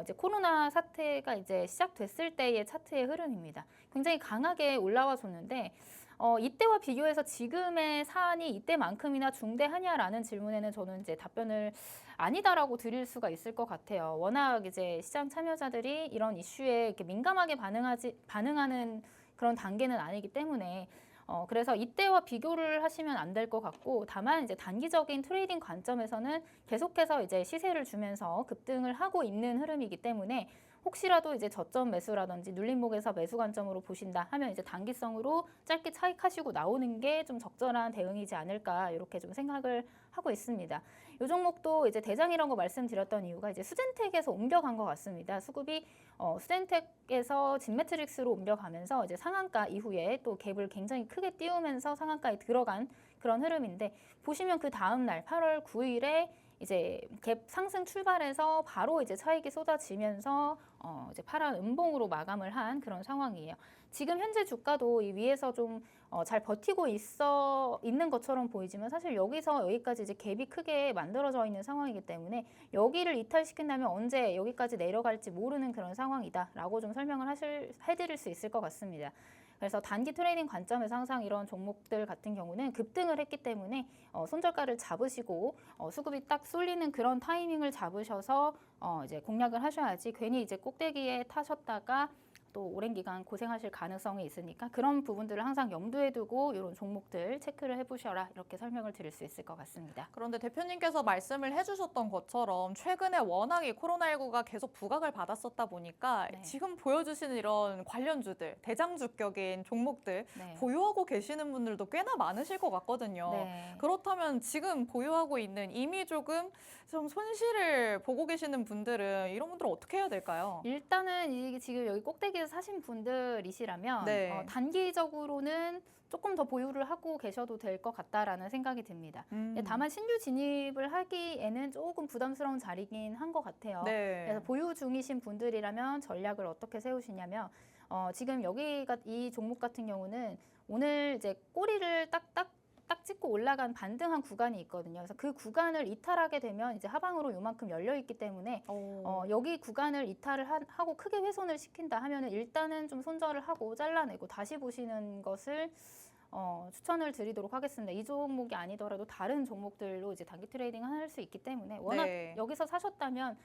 이제 코로나 사태가 이제 시작됐을 때의 차트의 흐름입니다. 굉장히 강하게 올라와 줬는데 이때와 비교해서 지금의 사안이 이때만큼이나 중대하냐라는 질문에는 저는 이제 답변을 아니다라고 드릴 수가 있을 것 같아요. 워낙 이제 시장 참여자들이 이런 이슈에 이렇게 민감하게 반응하는 그런 단계는 아니기 때문에 그래서 이때와 비교를 하시면 안 될 것 같고 다만 이제 단기적인 트레이딩 관점에서는 계속해서 이제 시세를 주면서 급등을 하고 있는 흐름이기 때문에 혹시라도 이제 저점 매수라든지 눌림목에서 매수 관점으로 보신다 하면 이제 단기성으로 짧게 차익하시고 나오는 게 좀 적절한 대응이지 않을까 이렇게 좀 생각을 하고 있습니다. 이 종목도 이제 대장이라는 거 말씀드렸던 이유가 이제 수젠텍에서 옮겨간 것 같습니다. 수급이 수젠텍에서 진매트릭스로 옮겨가면서 이제 상한가 이후에 또 갭을 굉장히 크게 띄우면서 상한가에 들어간 그런 흐름인데 보시면 그 다음 날 8월 9일에 이제 갭 상승 출발해서 바로 이제 차익이 쏟아지면서 이제 파란 음봉으로 마감을 한 그런 상황이에요. 지금 현재 주가도 이 위에서 좀 잘 버티고 있는 것처럼 보이지만 사실 여기서 여기까지 이제 갭이 크게 만들어져 있는 상황이기 때문에 여기를 이탈시킨다면 언제 여기까지 내려갈지 모르는 그런 상황이다라고 좀 설명을 해드릴 수 있을 것 같습니다. 그래서 단기 트레이딩 관점에서 항상 이런 종목들 같은 경우는 급등을 했기 때문에 손절가를 잡으시고 수급이 딱 쏠리는 그런 타이밍을 잡으셔서 이제 공략을 하셔야지 괜히 이제 꼭대기에 타셨다가 또 오랜 기간 고생하실 가능성이 있으니까 그런 부분들을 항상 염두에 두고 이런 종목들 체크를 해보셔라 이렇게 설명을 드릴 수 있을 것 같습니다. 그런데 대표님께서 말씀을 해주셨던 것처럼 최근에 워낙 이 코로나19가 계속 부각을 받았었다 보니까 네. 지금 보여주시는 이런 관련주들, 대장주격인 종목들 네. 보유하고 계시는 분들도 꽤나 많으실 것 같거든요. 네. 그렇다면 지금 보유하고 있는 이미 조금 좀 손실을 보고 계시는 분들은 이런 분들은 어떻게 해야 될까요? 일단은 이게 지금 여기 꼭대기에서 사신 분들이시라면 네. 단기적으로는 조금 더 보유를 하고 계셔도 될 것 같다라는 생각이 듭니다. 다만 신규 진입을 하기에는 조금 부담스러운 자리긴 한 것 같아요. 네. 그래서 보유 중이신 분들이라면 전략을 어떻게 세우시냐면 지금 여기가 이 종목 같은 경우는 오늘 이제 꼬리를 딱 찍고 올라간 반등한 구간이 있거든요. 그래서 그 구간을 이탈하게 되면 이제 하방으로 요만큼 열려 있기 때문에 여기 구간을 이탈을 하고 크게 훼손을 시킨다 하면은 일단은 좀 손절을 하고 잘라내고 다시 보시는 것을 추천을 드리도록 하겠습니다. 이 종목이 아니더라도 다른 종목들로 이제 단기 트레이딩을 할 수 있기 때문에 워낙 네. 여기서 사셨다면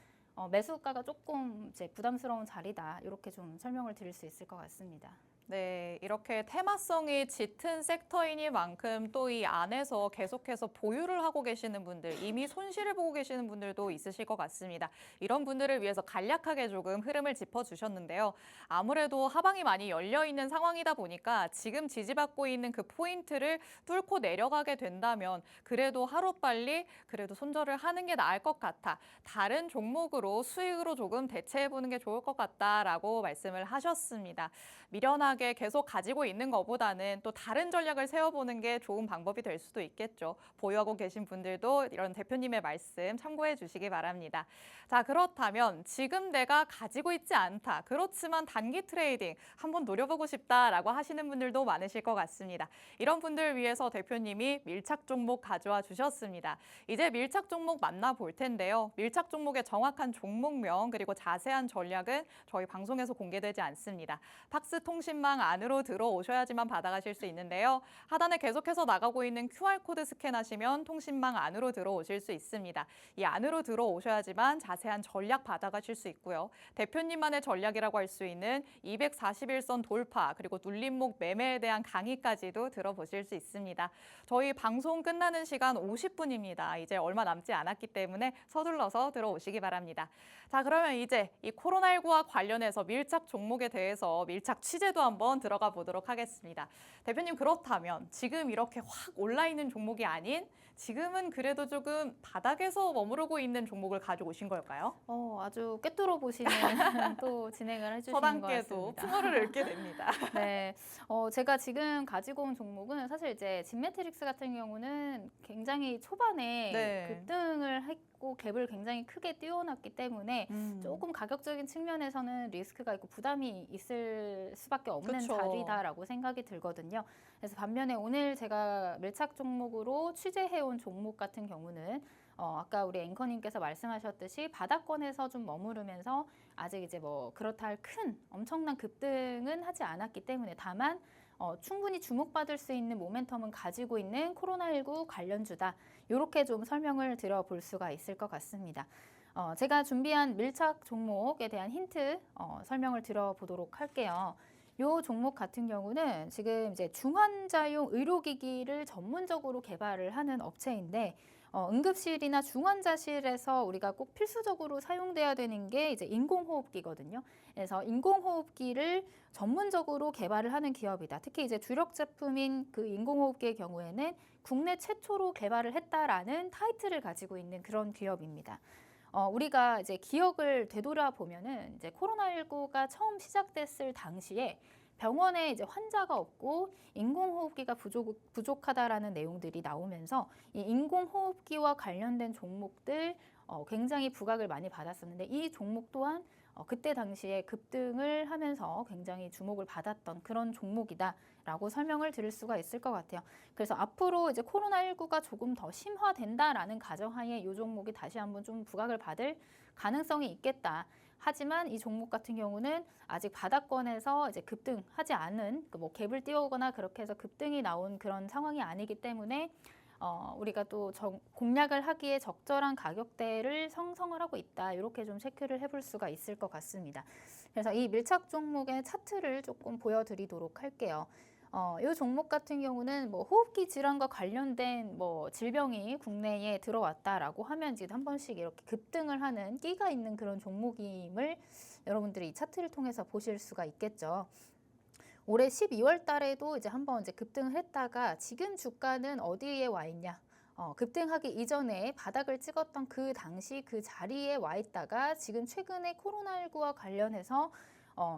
매수가가 조금 이제 부담스러운 자리다 이렇게 좀 설명을 드릴 수 있을 것 같습니다. 네, 이렇게 테마성이 짙은 섹터이니만큼 또 이 안에서 계속해서 보유를 하고 계시는 분들, 이미 손실을 보고 계시는 분들도 있으실 것 같습니다. 이런 분들을 위해서 간략하게 조금 흐름을 짚어주셨는데요. 아무래도 하방이 많이 열려있는 상황이다 보니까 지금 지지받고 있는 그 포인트를 뚫고 내려가게 된다면 그래도 하루빨리 그래도 손절을 하는 게 나을 것 같아. 다른 종목으로 수익으로 조금 대체해보는 게 좋을 것 같다라고 말씀을 하셨습니다. 미련하게 계속 가지고 있는 것보다는 또 다른 전략을 세워보는 게 좋은 방법이 될 수도 있겠죠. 보유하고 계신 분들도 이런 대표님의 말씀 참고해 주시기 바랍니다. 자, 그렇다면 지금 내가 가지고 있지 않다. 그렇지만 단기 트레이딩 한번 노려보고 싶다라고 하시는 분들도 많으실 것 같습니다. 이런 분들 위해서 대표님이 밀착 종목 가져와 주셨습니다. 이제 밀착 종목 만나볼 텐데요. 밀착 종목의 정확한 종목명 그리고 자세한 전략은 저희 방송에서 공개되지 않습니다. 팍스 통신망 안으로 들어오셔야지만 받아가실 수 있는데요. 하단에 계속해서 나가고 있는 QR코드 스캔하시면 통신망 안으로 들어오실 수 있습니다. 이 안으로 들어오셔야지만 자세한 전략 받아가실 수 있고요. 대표님만의 전략이라고 할 수 있는 241선 돌파 그리고 눌림목 매매에 대한 강의까지도 들어보실 수 있습니다. 저희 방송 끝나는 시간 50분입니다. 이제 얼마 남지 않았기 때문에 서둘러서 들어오시기 바랍니다. 자, 그러면 이제 이 코로나19와 관련해서 밀착 종목에 대해서 밀착 취재도 한번 들어가 보도록 하겠습니다. 대표님, 그렇다면 지금 이렇게 확 올라 있는 종목이 아닌 지금은 그래도 조금 바닥에서 머무르고 있는 종목을 가져오신 걸까요? 아주 꿰뚫어 보시는 또 진행을 해주신 것 서당께도 같습니다. 풍어를 읽게 됩니다. 네, 제가 지금 가지고 온 종목은 사실 이제 진메트릭스 같은 경우는 굉장히 초반에 네. 급등을 했고 갭을 굉장히 크게 띄워놨기 때문에 조금 가격적인 측면에서는 리스크가 있고 부담이 있을 수밖에 없는 그쵸. 자리다라고 생각이 들거든요. 그래서 반면에 오늘 제가 밀착 종목으로 취재해온 종목 같은 경우는 아까 우리 앵커님께서 말씀하셨듯이 바닥권에서 좀 머무르면서 아직 이제 뭐 그렇다 할 큰 엄청난 급등은 하지 않았기 때문에 다만 충분히 주목받을 수 있는 모멘텀은 가지고 있는 코로나19 관련주다. 이렇게 좀 설명을 드려볼 수가 있을 것 같습니다. 제가 준비한 밀착 종목에 대한 힌트 설명을 드려보도록 할게요. 요 종목 같은 경우는 지금 이제 중환자용 의료기기를 전문적으로 개발을 하는 업체인데 응급실이나 중환자실에서 우리가 꼭 필수적으로 사용돼야 되는 게 이제 인공호흡기거든요. 그래서 인공호흡기를 전문적으로 개발을 하는 기업이다. 특히 이제 주력 제품인 그 인공호흡기의 경우에는 국내 최초로 개발을 했다라는 타이틀을 가지고 있는 그런 기업입니다. 우리가 이제 기억을 되돌아 보면은 이제 코로나19가 처음 시작됐을 당시에 병원에 이제 환자가 없고 인공호흡기가 부족하다라는 내용들이 나오면서 이 인공호흡기와 관련된 종목들 굉장히 부각을 많이 받았었는데 이 종목 또한 그때 당시에 급등을 하면서 굉장히 주목을 받았던 그런 종목이다라고 설명을 드릴 수가 있을 것 같아요. 그래서 앞으로 이제 코로나19가 조금 더 심화된다라는 가정하에 이 종목이 다시 한번 좀 부각을 받을 가능성이 있겠다. 하지만 이 종목 같은 경우는 아직 바닥권에서 이제 급등하지 않은 뭐 갭을 띄우거나 그렇게 해서 급등이 나온 그런 상황이 아니기 때문에 우리가 또 공략을 하기에 적절한 가격대를 형성을 하고 있다. 이렇게 좀 체크를 해볼 수가 있을 것 같습니다. 그래서 이 밀착 종목의 차트를 조금 보여드리도록 할게요. 이 종목 같은 경우는 뭐 호흡기 질환과 관련된 뭐 질병이 국내에 들어왔다라고 하면 이제 한 번씩 이렇게 급등을 하는 끼가 있는 그런 종목임을 여러분들이 이 차트를 통해서 보실 수가 있겠죠. 올해 12월 달에도 이제 한번 이제 급등을 했다가 지금 주가는 어디에 와 있냐? 급등하기 이전에 바닥을 찍었던 그 당시 그 자리에 와 있다가 지금 최근에 코로나19와 관련해서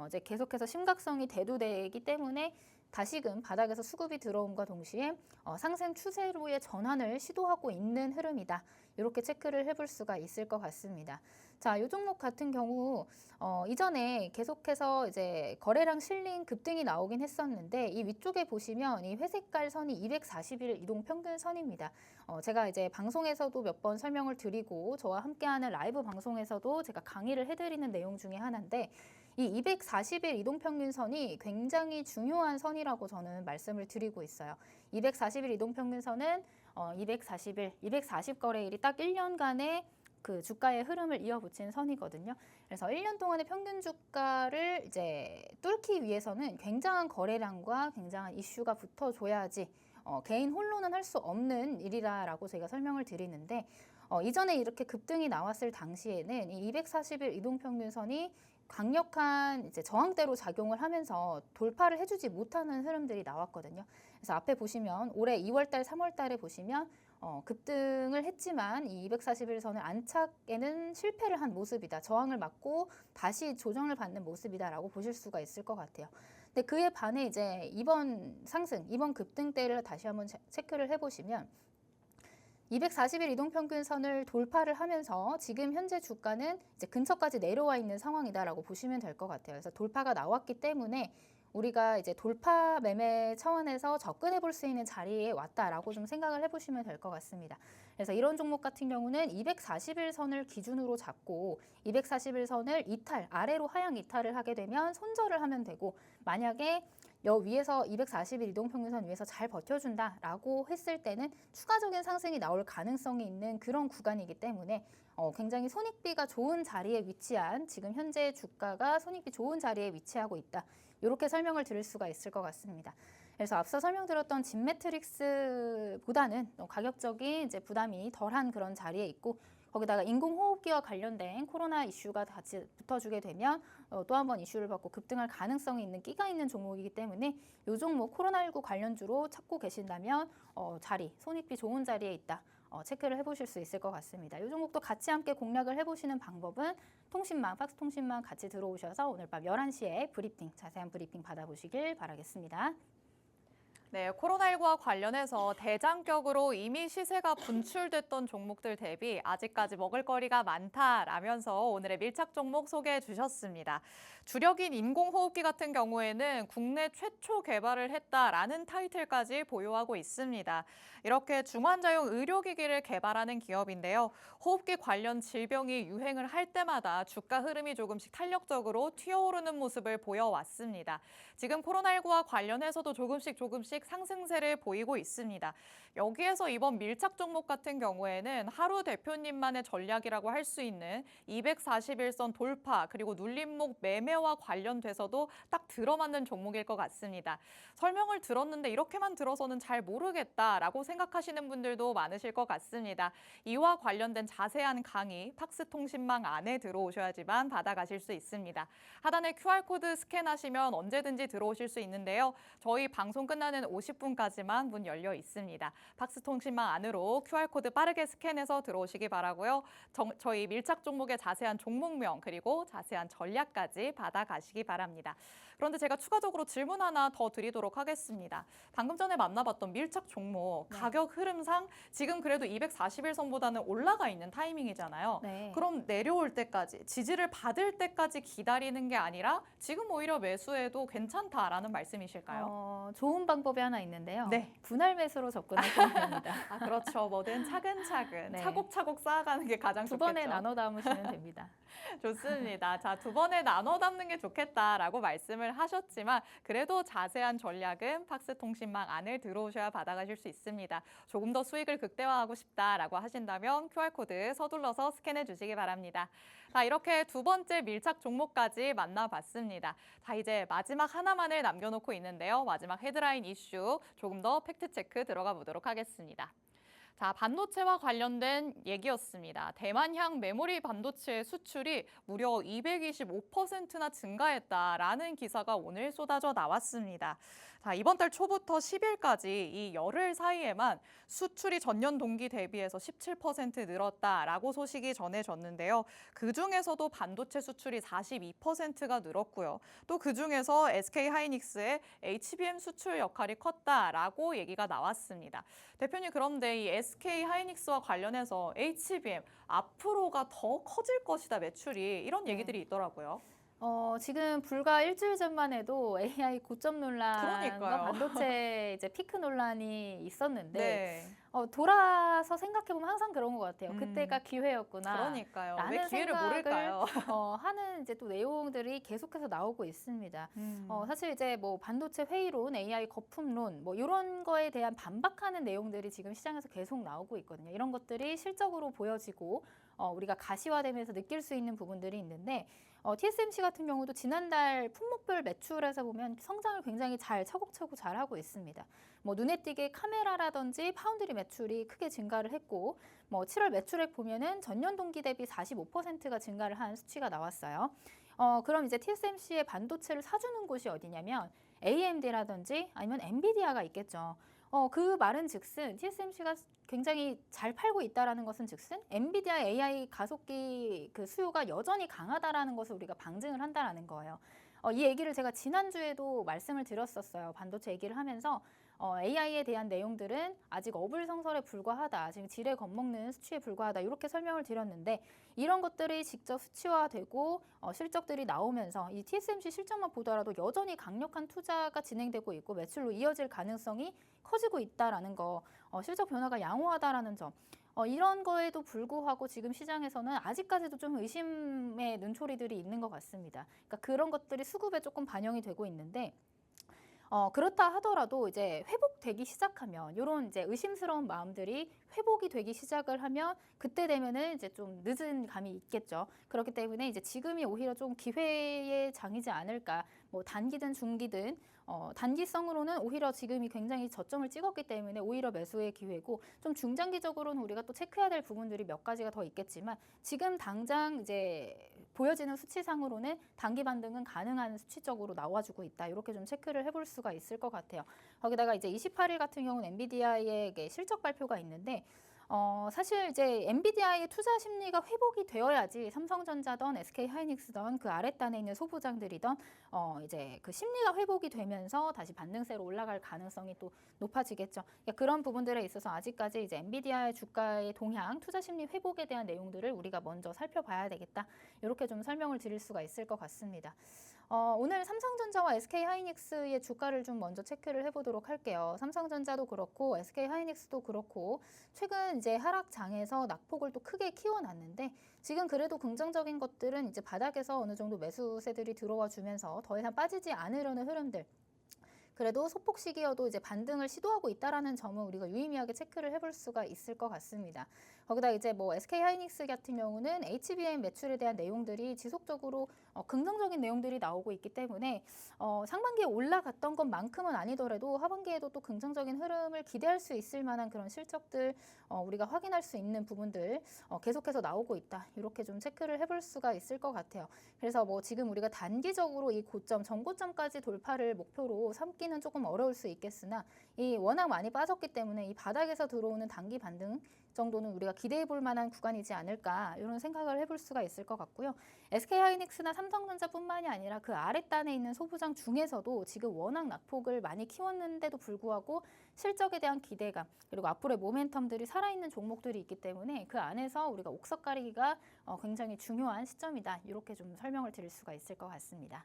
이제 계속해서 심각성이 대두되기 때문에 다시금 바닥에서 수급이 들어옴과 동시에 상승 추세로의 전환을 시도하고 있는 흐름이다. 이렇게 체크를 해볼 수가 있을 것 같습니다. 자, 이 종목 같은 경우 이전에 계속해서 이제 거래량 실린 급등이 나오긴 했었는데 이 위쪽에 보시면 이 회색깔 선이 240일 이동 평균 선입니다. 제가 이제 방송에서도 몇 번 설명을 드리고 저와 함께하는 라이브 방송에서도 제가 강의를 해드리는 내용 중에 하나인데 이 240일 이동평균선이 굉장히 중요한 선이라고 저는 말씀을 드리고 있어요. 240일 이동평균선은 240일, 240거래일이 딱 1년간의 그 주가의 흐름을 이어붙인 선이거든요. 그래서 1년 동안의 평균 주가를 이제 뚫기 위해서는 굉장한 거래량과 굉장한 이슈가 붙어줘야지 개인 홀로는 할 수 없는 일이다라고 제가 설명을 드리는데 이전에 이렇게 급등이 나왔을 당시에는 이 240일 이동평균선이 강력한 이제 저항대로 작용을 하면서 돌파를 해주지 못하는 흐름들이 나왔거든요. 그래서 앞에 보시면 올해 2월달, 3월달에 보시면 급등을 했지만 이 241선을 안착에는 실패를 한 모습이다. 저항을 맞고 다시 조정을 받는 모습이다라고 보실 수가 있을 것 같아요. 근데 그에 반해 이제 이번 상승, 이번 급등대를 다시 한번 체크를 해보시면 240일 이동평균선을 돌파를 하면서 지금 현재 주가는 이제 근처까지 내려와 있는 상황이다라고 보시면 될 것 같아요. 그래서 돌파가 나왔기 때문에 우리가 이제 돌파 매매 차원에서 접근해 볼 수 있는 자리에 왔다라고 좀 생각을 해보시면 될 것 같습니다. 그래서 이런 종목 같은 경우는 240일 선을 기준으로 잡고 240일 선을 이탈, 아래로 하향 이탈을 하게 되면 손절을 하면 되고 만약에 위에서 240일 이동평균선 위에서 잘 버텨준다라고 했을 때는 추가적인 상승이 나올 가능성이 있는 그런 구간이기 때문에 굉장히 손익비가 좋은 자리에 위치한 지금 현재 주가가 손익비 좋은 자리에 위치하고 있다. 이렇게 설명을 드릴 수가 있을 것 같습니다. 그래서 앞서 설명드렸던 진매트릭스보다는 가격적인 이제 부담이 덜한 그런 자리에 있고 거기다가 인공호흡기와 관련된 코로나 이슈가 같이 붙어주게 되면 또 한 번 이슈를 받고 급등할 가능성이 있는 끼가 있는 종목이기 때문에 이 종목 코로나19 관련주로 찾고 계신다면 손익비 좋은 자리에 있다. 체크를 해보실 수 있을 것 같습니다. 이 종목도 같이 함께 공략을 해보시는 방법은 팍스통신망 같이 들어오셔서 오늘 밤 11시에 자세한 브리핑 받아보시길 바라겠습니다. 네, 코로나19와 관련해서 대장격으로 이미 시세가 분출됐던 종목들 대비 아직까지 먹을거리가 많다라면서 오늘의 밀착 종목 소개해 주셨습니다. 주력인 인공호흡기 같은 경우에는 국내 최초 개발을 했다라는 타이틀까지 보유하고 있습니다. 이렇게 중환자용 의료기기를 개발하는 기업인데요. 호흡기 관련 질병이 유행을 할 때마다 주가 흐름이 조금씩 탄력적으로 튀어오르는 모습을 보여왔습니다. 지금 코로나19와 관련해서도 조금씩 상승세를 보이고 있습니다. 여기에서 이번 밀착 종목 같은 경우에는 하루 대표님만의 전략이라고 할 수 있는 241선 돌파 그리고 눌림목 매매와 관련돼서도 딱 들어맞는 종목일 것 같습니다. 설명을 들었는데 이렇게만 들어서는 잘 모르겠다라고 생각하시는 분들도 많으실 것 같습니다. 이와 관련된 자세한 강의 팍스통신망 안에 들어오셔야지만 받아가실 수 있습니다. 하단에 QR코드 스캔하시면 언제든지 들어오실 수 있는데요. 저희 방송 끝나는 50분까지만 문 열려 있습니다. 박스통신망 안으로 QR코드 빠르게 스캔해서 들어오시기 바라고요. 저희 밀착 종목의 자세한 종목명 그리고 자세한 전략까지 받아가시기 바랍니다. 그런데 제가 추가적으로 질문 하나 더 드리도록 하겠습니다. 방금 전에 만나봤던 밀착 종목 가격 흐름상 지금 그래도 241선보다는 올라가 있는 타이밍이잖아요. 네. 그럼 내려올 때까지 지지를 받을 때까지 기다리는 게 아니라 지금 오히려 매수해도 괜찮다라는 말씀이실까요? 좋은 방법이 하나 있는데요. 네. 분할 매수로 접근하시면 됩니다. 아, 그렇죠. 뭐든 차근차근 네. 차곡차곡 쌓아가는 게 가장 두 좋겠죠. 번에 나눠 담으시면 됩니다. 좋습니다. 자, 2번에 나눠 담는 게 좋겠다라고 말씀을 하셨지만 그래도 자세한 전략은 팍스통신망 안을 들어오셔야 받아가실 수 있습니다. 조금 더 수익을 극대화하고 싶다라고 하신다면 QR코드 서둘러서 스캔해 주시기 바랍니다. 자, 이렇게 2번째 밀착 종목까지 만나봤습니다. 자, 이제 마지막 하나만을 남겨놓고 있는데요. 마지막 헤드라인 이슈 조금 더 팩트체크 들어가 보도록 하겠습니다. 자, 반도체와 관련된 얘기였습니다. 대만향 메모리 반도체 수출이 무려 225%나 증가했다라는 기사가 오늘 쏟아져 나왔습니다. 자, 이번 달 초부터 10일까지 이 열흘 사이에만 수출이 전년 동기 대비해서 17% 늘었다라고 소식이 전해졌는데요. 그중에서도 반도체 수출이 42%가 늘었고요. 또 그중에서 SK하이닉스의 HBM 수출 역할이 컸다라고 얘기가 나왔습니다. 대표님, 그런데 이 SK하이닉스와 관련해서 HBM 앞으로가 더 커질 것이다 매출이 이런 얘기들이 있더라고요. 지금 불과 일주일 전만 해도 AI 고점 논란과 그러니까요. 반도체 이제 피크 논란이 있었는데 네. 돌아서 생각해보면 항상 그런 것 같아요. 그때가 기회였구나. 그러니까요. 왜 라는 기회를 생각을 모를까요? 하는 이제 또 내용들이 계속해서 나오고 있습니다. 사실 이제 뭐 반도체 회의론, AI 거품론 뭐 이런 거에 대한 반박하는 내용들이 지금 시장에서 계속 나오고 있거든요. 이런 것들이 실적으로 보여지고 우리가 가시화되면서 느낄 수 있는 부분들이 있는데 TSMC 같은 경우도 지난달 품목별 매출에서 보면 성장을 굉장히 차곡차곡 잘하고 있습니다. 뭐 눈에 띄게 카메라라든지 파운드리 매출이 크게 증가를 했고 뭐 7월 매출액 보면은 전년 동기 대비 45%가 증가를 한 수치가 나왔어요. 그럼 이제 TSMC의 반도체를 사주는 곳이 어디냐면 AMD라든지 아니면 엔비디아가 있겠죠. 그 말은 즉슨 TSMC가 굉장히 잘 팔고 있다라는 것은 즉슨 엔비디아 AI 가속기 그 수요가 여전히 강하다라는 것을 우리가 방증을 한다라는 거예요. 이 얘기를 제가 지난주에도 말씀을 드렸었어요. 반도체 얘기를 하면서 AI에 대한 내용들은 아직 어불성설에 불과하다. 지금 지레 겁먹는 수치에 불과하다. 이렇게 설명을 드렸는데 이런 것들이 직접 수치화되고 실적들이 나오면서 이 TSMC 실적만 보더라도 여전히 강력한 투자가 진행되고 있고 매출로 이어질 가능성이 커지고 있다라는 거, 실적 변화가 양호하다라는 점. 이런 거에도 불구하고 지금 시장에서는 아직까지도 좀 의심의 눈초리들이 있는 것 같습니다. 그러니까 그런 것들이 수급에 조금 반영이 되고 있는데 그렇다 하더라도 이제 회복되기 시작하면 이런 이제 의심스러운 마음들이 회복이 되기 시작을 하면 그때 되면은 이제 좀 늦은 감이 있겠죠. 그렇기 때문에 이제 지금이 오히려 좀 기회의 장이지 않을까. 뭐 단기든 중기든 단기성으로는 오히려 지금이 굉장히 저점을 찍었기 때문에 오히려 매수의 기회고 좀 중장기적으로는 우리가 또 체크해야 될 부분들이 몇 가지가 더 있겠지만 지금 당장 이제 보여지는 수치상으로는 단기 반등은 가능한 수치적으로 나와주고 있다. 이렇게 좀 체크를 해볼 수가 있을 것 같아요. 거기다가 이제 28일 같은 경우는 엔비디아의 실적 발표가 있는데 사실 이제 엔비디아의 투자 심리가 회복이 되어야지 삼성전자든 SK하이닉스든 그 아랫단에 있는 소부장들이든 이제 그 심리가 회복이 되면서 다시 반등세로 올라갈 가능성이 또 높아지겠죠. 그러니까 그런 부분들에 있어서 아직까지 이제 엔비디아의 주가의 동향, 투자 심리 회복에 대한 내용들을 우리가 먼저 살펴봐야 되겠다. 이렇게 좀 설명을 드릴 수가 있을 것 같습니다. 오늘 삼성전자와 SK하이닉스의 주가를 좀 먼저 체크를 해보도록 할게요. 삼성전자도 그렇고 SK하이닉스도 그렇고 최근 이제 하락장에서 낙폭을 또 크게 키워놨는데 지금 그래도 긍정적인 것들은 이제 바닥에서 어느 정도 매수세들이 들어와 주면서 더 이상 빠지지 않으려는 흐름들. 그래도 소폭 시기여도 이제 반등을 시도하고 있다라는 점은 우리가 유의미하게 체크를 해볼 수가 있을 것 같습니다. 거기다 이제 뭐 SK 하이닉스 같은 경우는 HBM 매출에 대한 내용들이 지속적으로 긍정적인 내용들이 나오고 있기 때문에 상반기에 올라갔던 것만큼은 아니더라도 하반기에도 또 긍정적인 흐름을 기대할 수 있을 만한 그런 실적들 우리가 확인할 수 있는 부분들 계속해서 나오고 있다. 이렇게 좀 체크를 해볼 수가 있을 것 같아요. 그래서 뭐 지금 우리가 단기적으로 이 고점, 전고점까지 돌파를 목표로 삼기는 조금 어려울 수 있겠으나 이 워낙 많이 빠졌기 때문에 이 바닥에서 들어오는 단기 반등 정도는 우리가 기대해 볼 만한 구간이지 않을까 이런 생각을 해볼 수가 있을 것 같고요. SK하이닉스나 삼성전자뿐만이 아니라 그 아랫단에 있는 소부장 중에서도 지금 워낙 낙폭을 많이 키웠는데도 불구하고 실적에 대한 기대감 그리고 앞으로의 모멘텀들이 살아있는 종목들이 있기 때문에 그 안에서 우리가 옥석 가리기가 굉장히 중요한 시점이다. 이렇게 좀 설명을 드릴 수가 있을 것 같습니다.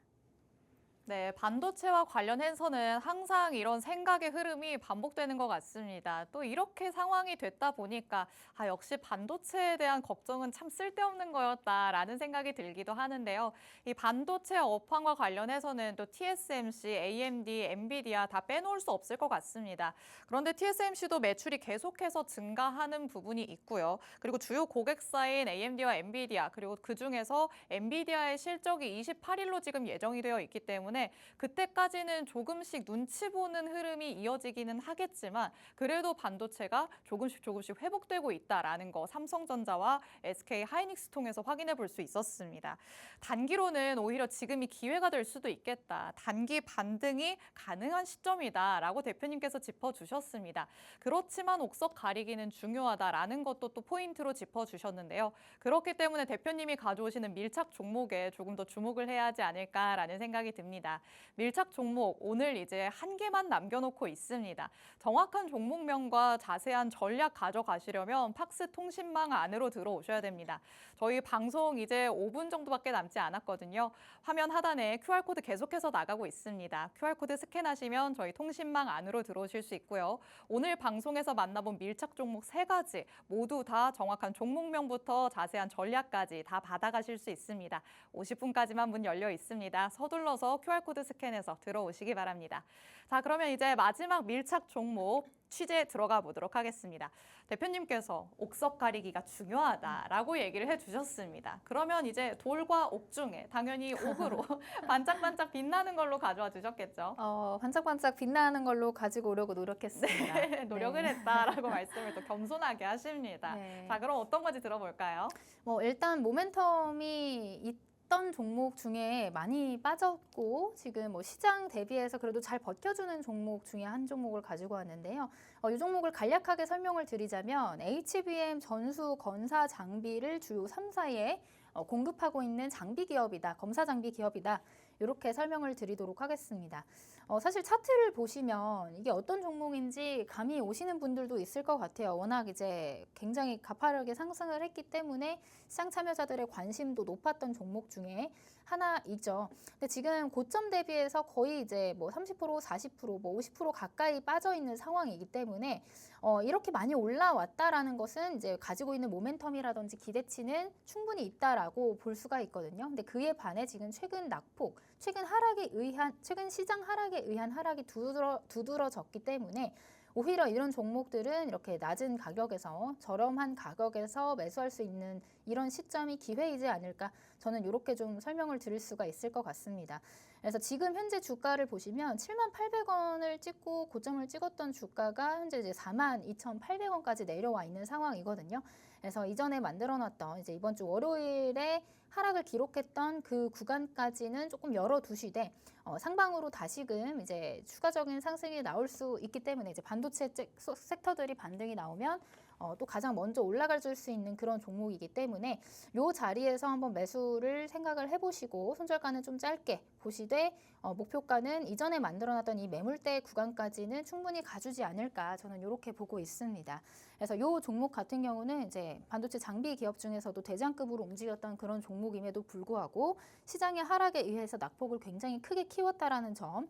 네, 반도체와 관련해서는 항상 이런 생각의 흐름이 반복되는 것 같습니다. 또 이렇게 상황이 됐다 보니까 역시 반도체에 대한 걱정은 참 쓸데없는 거였다라는 생각이 들기도 하는데요. 이 반도체 업황과 관련해서는 또 TSMC, AMD, 엔비디아 다 빼놓을 수 없을 것 같습니다. 그런데 TSMC도 매출이 계속해서 증가하는 부분이 있고요. 그리고 주요 고객사인 AMD와 엔비디아 그리고 그중에서 엔비디아의 실적이 28일로 지금 예정이 되어 있기 때문에 그때까지는 조금씩 눈치 보는 흐름이 이어지기는 하겠지만 그래도 반도체가 조금씩 회복되고 있다라는 거 삼성전자와 SK 하이닉스 통해서 확인해 볼 수 있었습니다. 단기로는 오히려 지금이 기회가 될 수도 있겠다. 단기 반등이 가능한 시점이다라고 대표님께서 짚어주셨습니다. 그렇지만 옥석 가리기는 중요하다라는 것도 또 포인트로 짚어주셨는데요. 그렇기 때문에 대표님이 가져오시는 밀착 종목에 조금 더 주목을 해야 하지 않을까라는 생각이 듭니다. 밀착 종목 오늘 이제 한 개만 남겨놓고 있습니다. 정확한 종목명과 자세한 전략 가져가시려면 팍스 통신망 안으로 들어오셔야 됩니다. 저희 방송 이제 5분 정도밖에 남지 않았거든요. 화면 하단에 QR코드 계속해서 나가고 있습니다. QR코드 스캔하시면 저희 통신망 안으로 들어오실 수 있고요. 오늘 방송에서 만나본 밀착 종목 3가지 모두 다 정확한 종목명부터 자세한 전략까지 다 받아가실 수 있습니다. 50분까지만 문 열려 있습니다. 서둘러서 QR코드 스캔해서 들어오시기 바랍니다. 자, 그러면 이제 마지막 밀착 종목 취재 들어가 보도록 하겠습니다. 대표님께서 옥석 가리기가 중요하다라고 얘기를 해주셨습니다. 그러면 이제 돌과 옥 중에 당연히 옥으로 반짝반짝 빛나는 걸로 가져와 주셨겠죠? 반짝반짝 빛나는 걸로 가지고 오려고 노력했습니다. 네, 노력을 했다라고 말씀을 또 겸손하게 하십니다. 네. 자, 그럼 어떤 건지 들어볼까요? 일단 모멘텀이 있던 종목 중에 많이 빠졌고 지금 시장 대비해서 그래도 잘 버텨주는 종목 중에 한 종목을 가지고 왔는데요. 이 종목을 간략하게 설명을 드리자면 HBM 전수 건사 장비를 주요 3사에 공급하고 있는 장비 기업이다. 검사 장비 기업이다. 이렇게 설명을 드리도록 하겠습니다. 사실 차트를 보시면 이게 어떤 종목인지 감이 오시는 분들도 있을 것 같아요. 워낙 이제 굉장히 가파르게 상승을 했기 때문에 시장 참여자들의 관심도 높았던 종목 중에 하나이죠. 근데 지금 고점 대비해서 거의 이제 30%, 40%, 50% 가까이 빠져 있는 상황이기 때문에 이렇게 많이 올라왔다라는 것은 이제 가지고 있는 모멘텀이라든지 기대치는 충분히 있다라고 볼 수가 있거든요. 근데 그에 반해 지금 최근 낙폭, 최근 시장 하락에 의한 하락이 두드러졌기 때문에 오히려 이런 종목들은 이렇게 낮은 가격에서 저렴한 가격에서 매수할 수 있는 이런 시점이 기회이지 않을까 저는 이렇게 좀 설명을 드릴 수가 있을 것 같습니다. 그래서 지금 현재 주가를 보시면 78,000원을 찍고 고점을 찍었던 주가가 현재 이제 42,800원까지 내려와 있는 상황이거든요. 그래서 이전에 만들어놨던 이제 이번 주 월요일에 하락을 기록했던 그 구간까지는 조금 열어두시되 상방으로 다시금 이제 추가적인 상승이 나올 수 있기 때문에 이제 반도체 섹터들이 반등이 나오면 또 가장 먼저 올라갈 수 있는 그런 종목이기 때문에 이 자리에서 한번 매수를 생각을 해보시고 손절가는 좀 짧게 보시되 목표가는 이전에 만들어놨던 이 매물대 구간까지는 충분히 가주지 않을까 저는 이렇게 보고 있습니다. 그래서 이 종목 같은 경우는 이제 반도체 장비 기업 중에서도 대장급으로 움직였던 그런 종목임에도 불구하고 시장의 하락에 의해서 낙폭을 굉장히 크게 키웠다라는 점.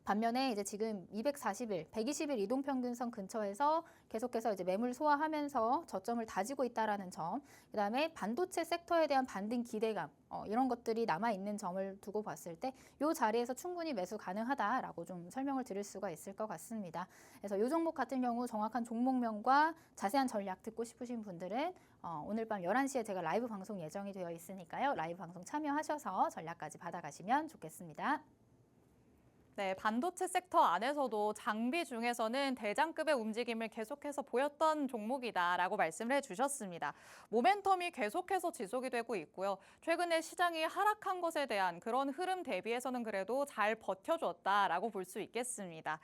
반면에 이제 지금 240일, 120일 이동평균선 근처에서 계속해서 이제 매물 소화하면서 저점을 다지고 있다라는 점, 그다음에 반도체 섹터에 대한 반등 기대감 이런 것들이 남아 있는 점을 두고 봤을 때 이 자리에서 충분히 매수 가능하다라고 좀 설명을 드릴 수가 있을 것 같습니다. 그래서 이 종목 같은 경우 정확한 종목명과 자세한 전략 듣고 싶으신 분들은 오늘 밤 11시에 제가 라이브 방송 예정이 되어 있으니까요. 라이브 방송 참여하셔서 전략까지 받아가시면 좋겠습니다. 네, 반도체 섹터 안에서도 장비 중에서는 대장급의 움직임을 계속해서 보였던 종목이다라고 말씀을 해주셨습니다. 모멘텀이 계속해서 지속이 되고 있고요. 최근에 시장이 하락한 것에 대한 그런 흐름 대비해서는 그래도 잘 버텨줬다라고 볼 수 있겠습니다.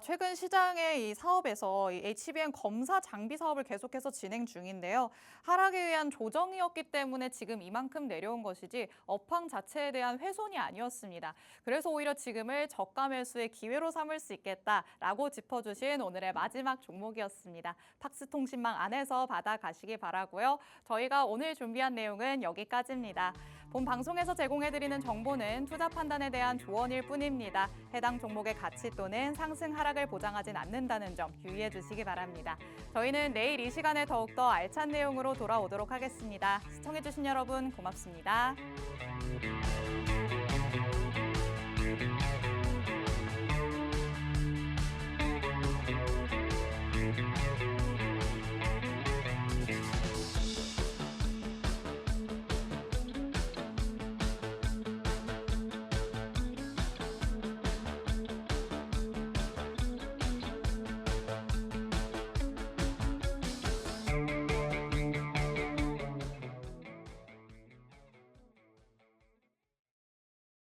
최근 시장의 이 사업에서 이 HBM 검사 장비 사업을 계속해서 진행 중인데요. 하락에 의한 조정이었기 때문에 지금 이만큼 내려온 것이지 업황 자체에 대한 훼손이 아니었습니다. 그래서 오히려 지금을 저가 매수의 기회로 삼을 수 있겠다라고 짚어주신 오늘의 마지막 종목이었습니다. 팍스통신망 안에서 받아가시기 바라고요. 저희가 오늘 준비한 내용은 여기까지입니다. 본 방송에서 제공해드리는 정보는 투자 판단에 대한 조언일 뿐입니다. 해당 종목의 가치 또는 상승 하락을 보장하진 않는다는 점 유의해 주시기 바랍니다. 저희는 내일 이 시간에 더욱더 알찬 내용으로 돌아오도록 하겠습니다. 시청해주신 여러분 고맙습니다.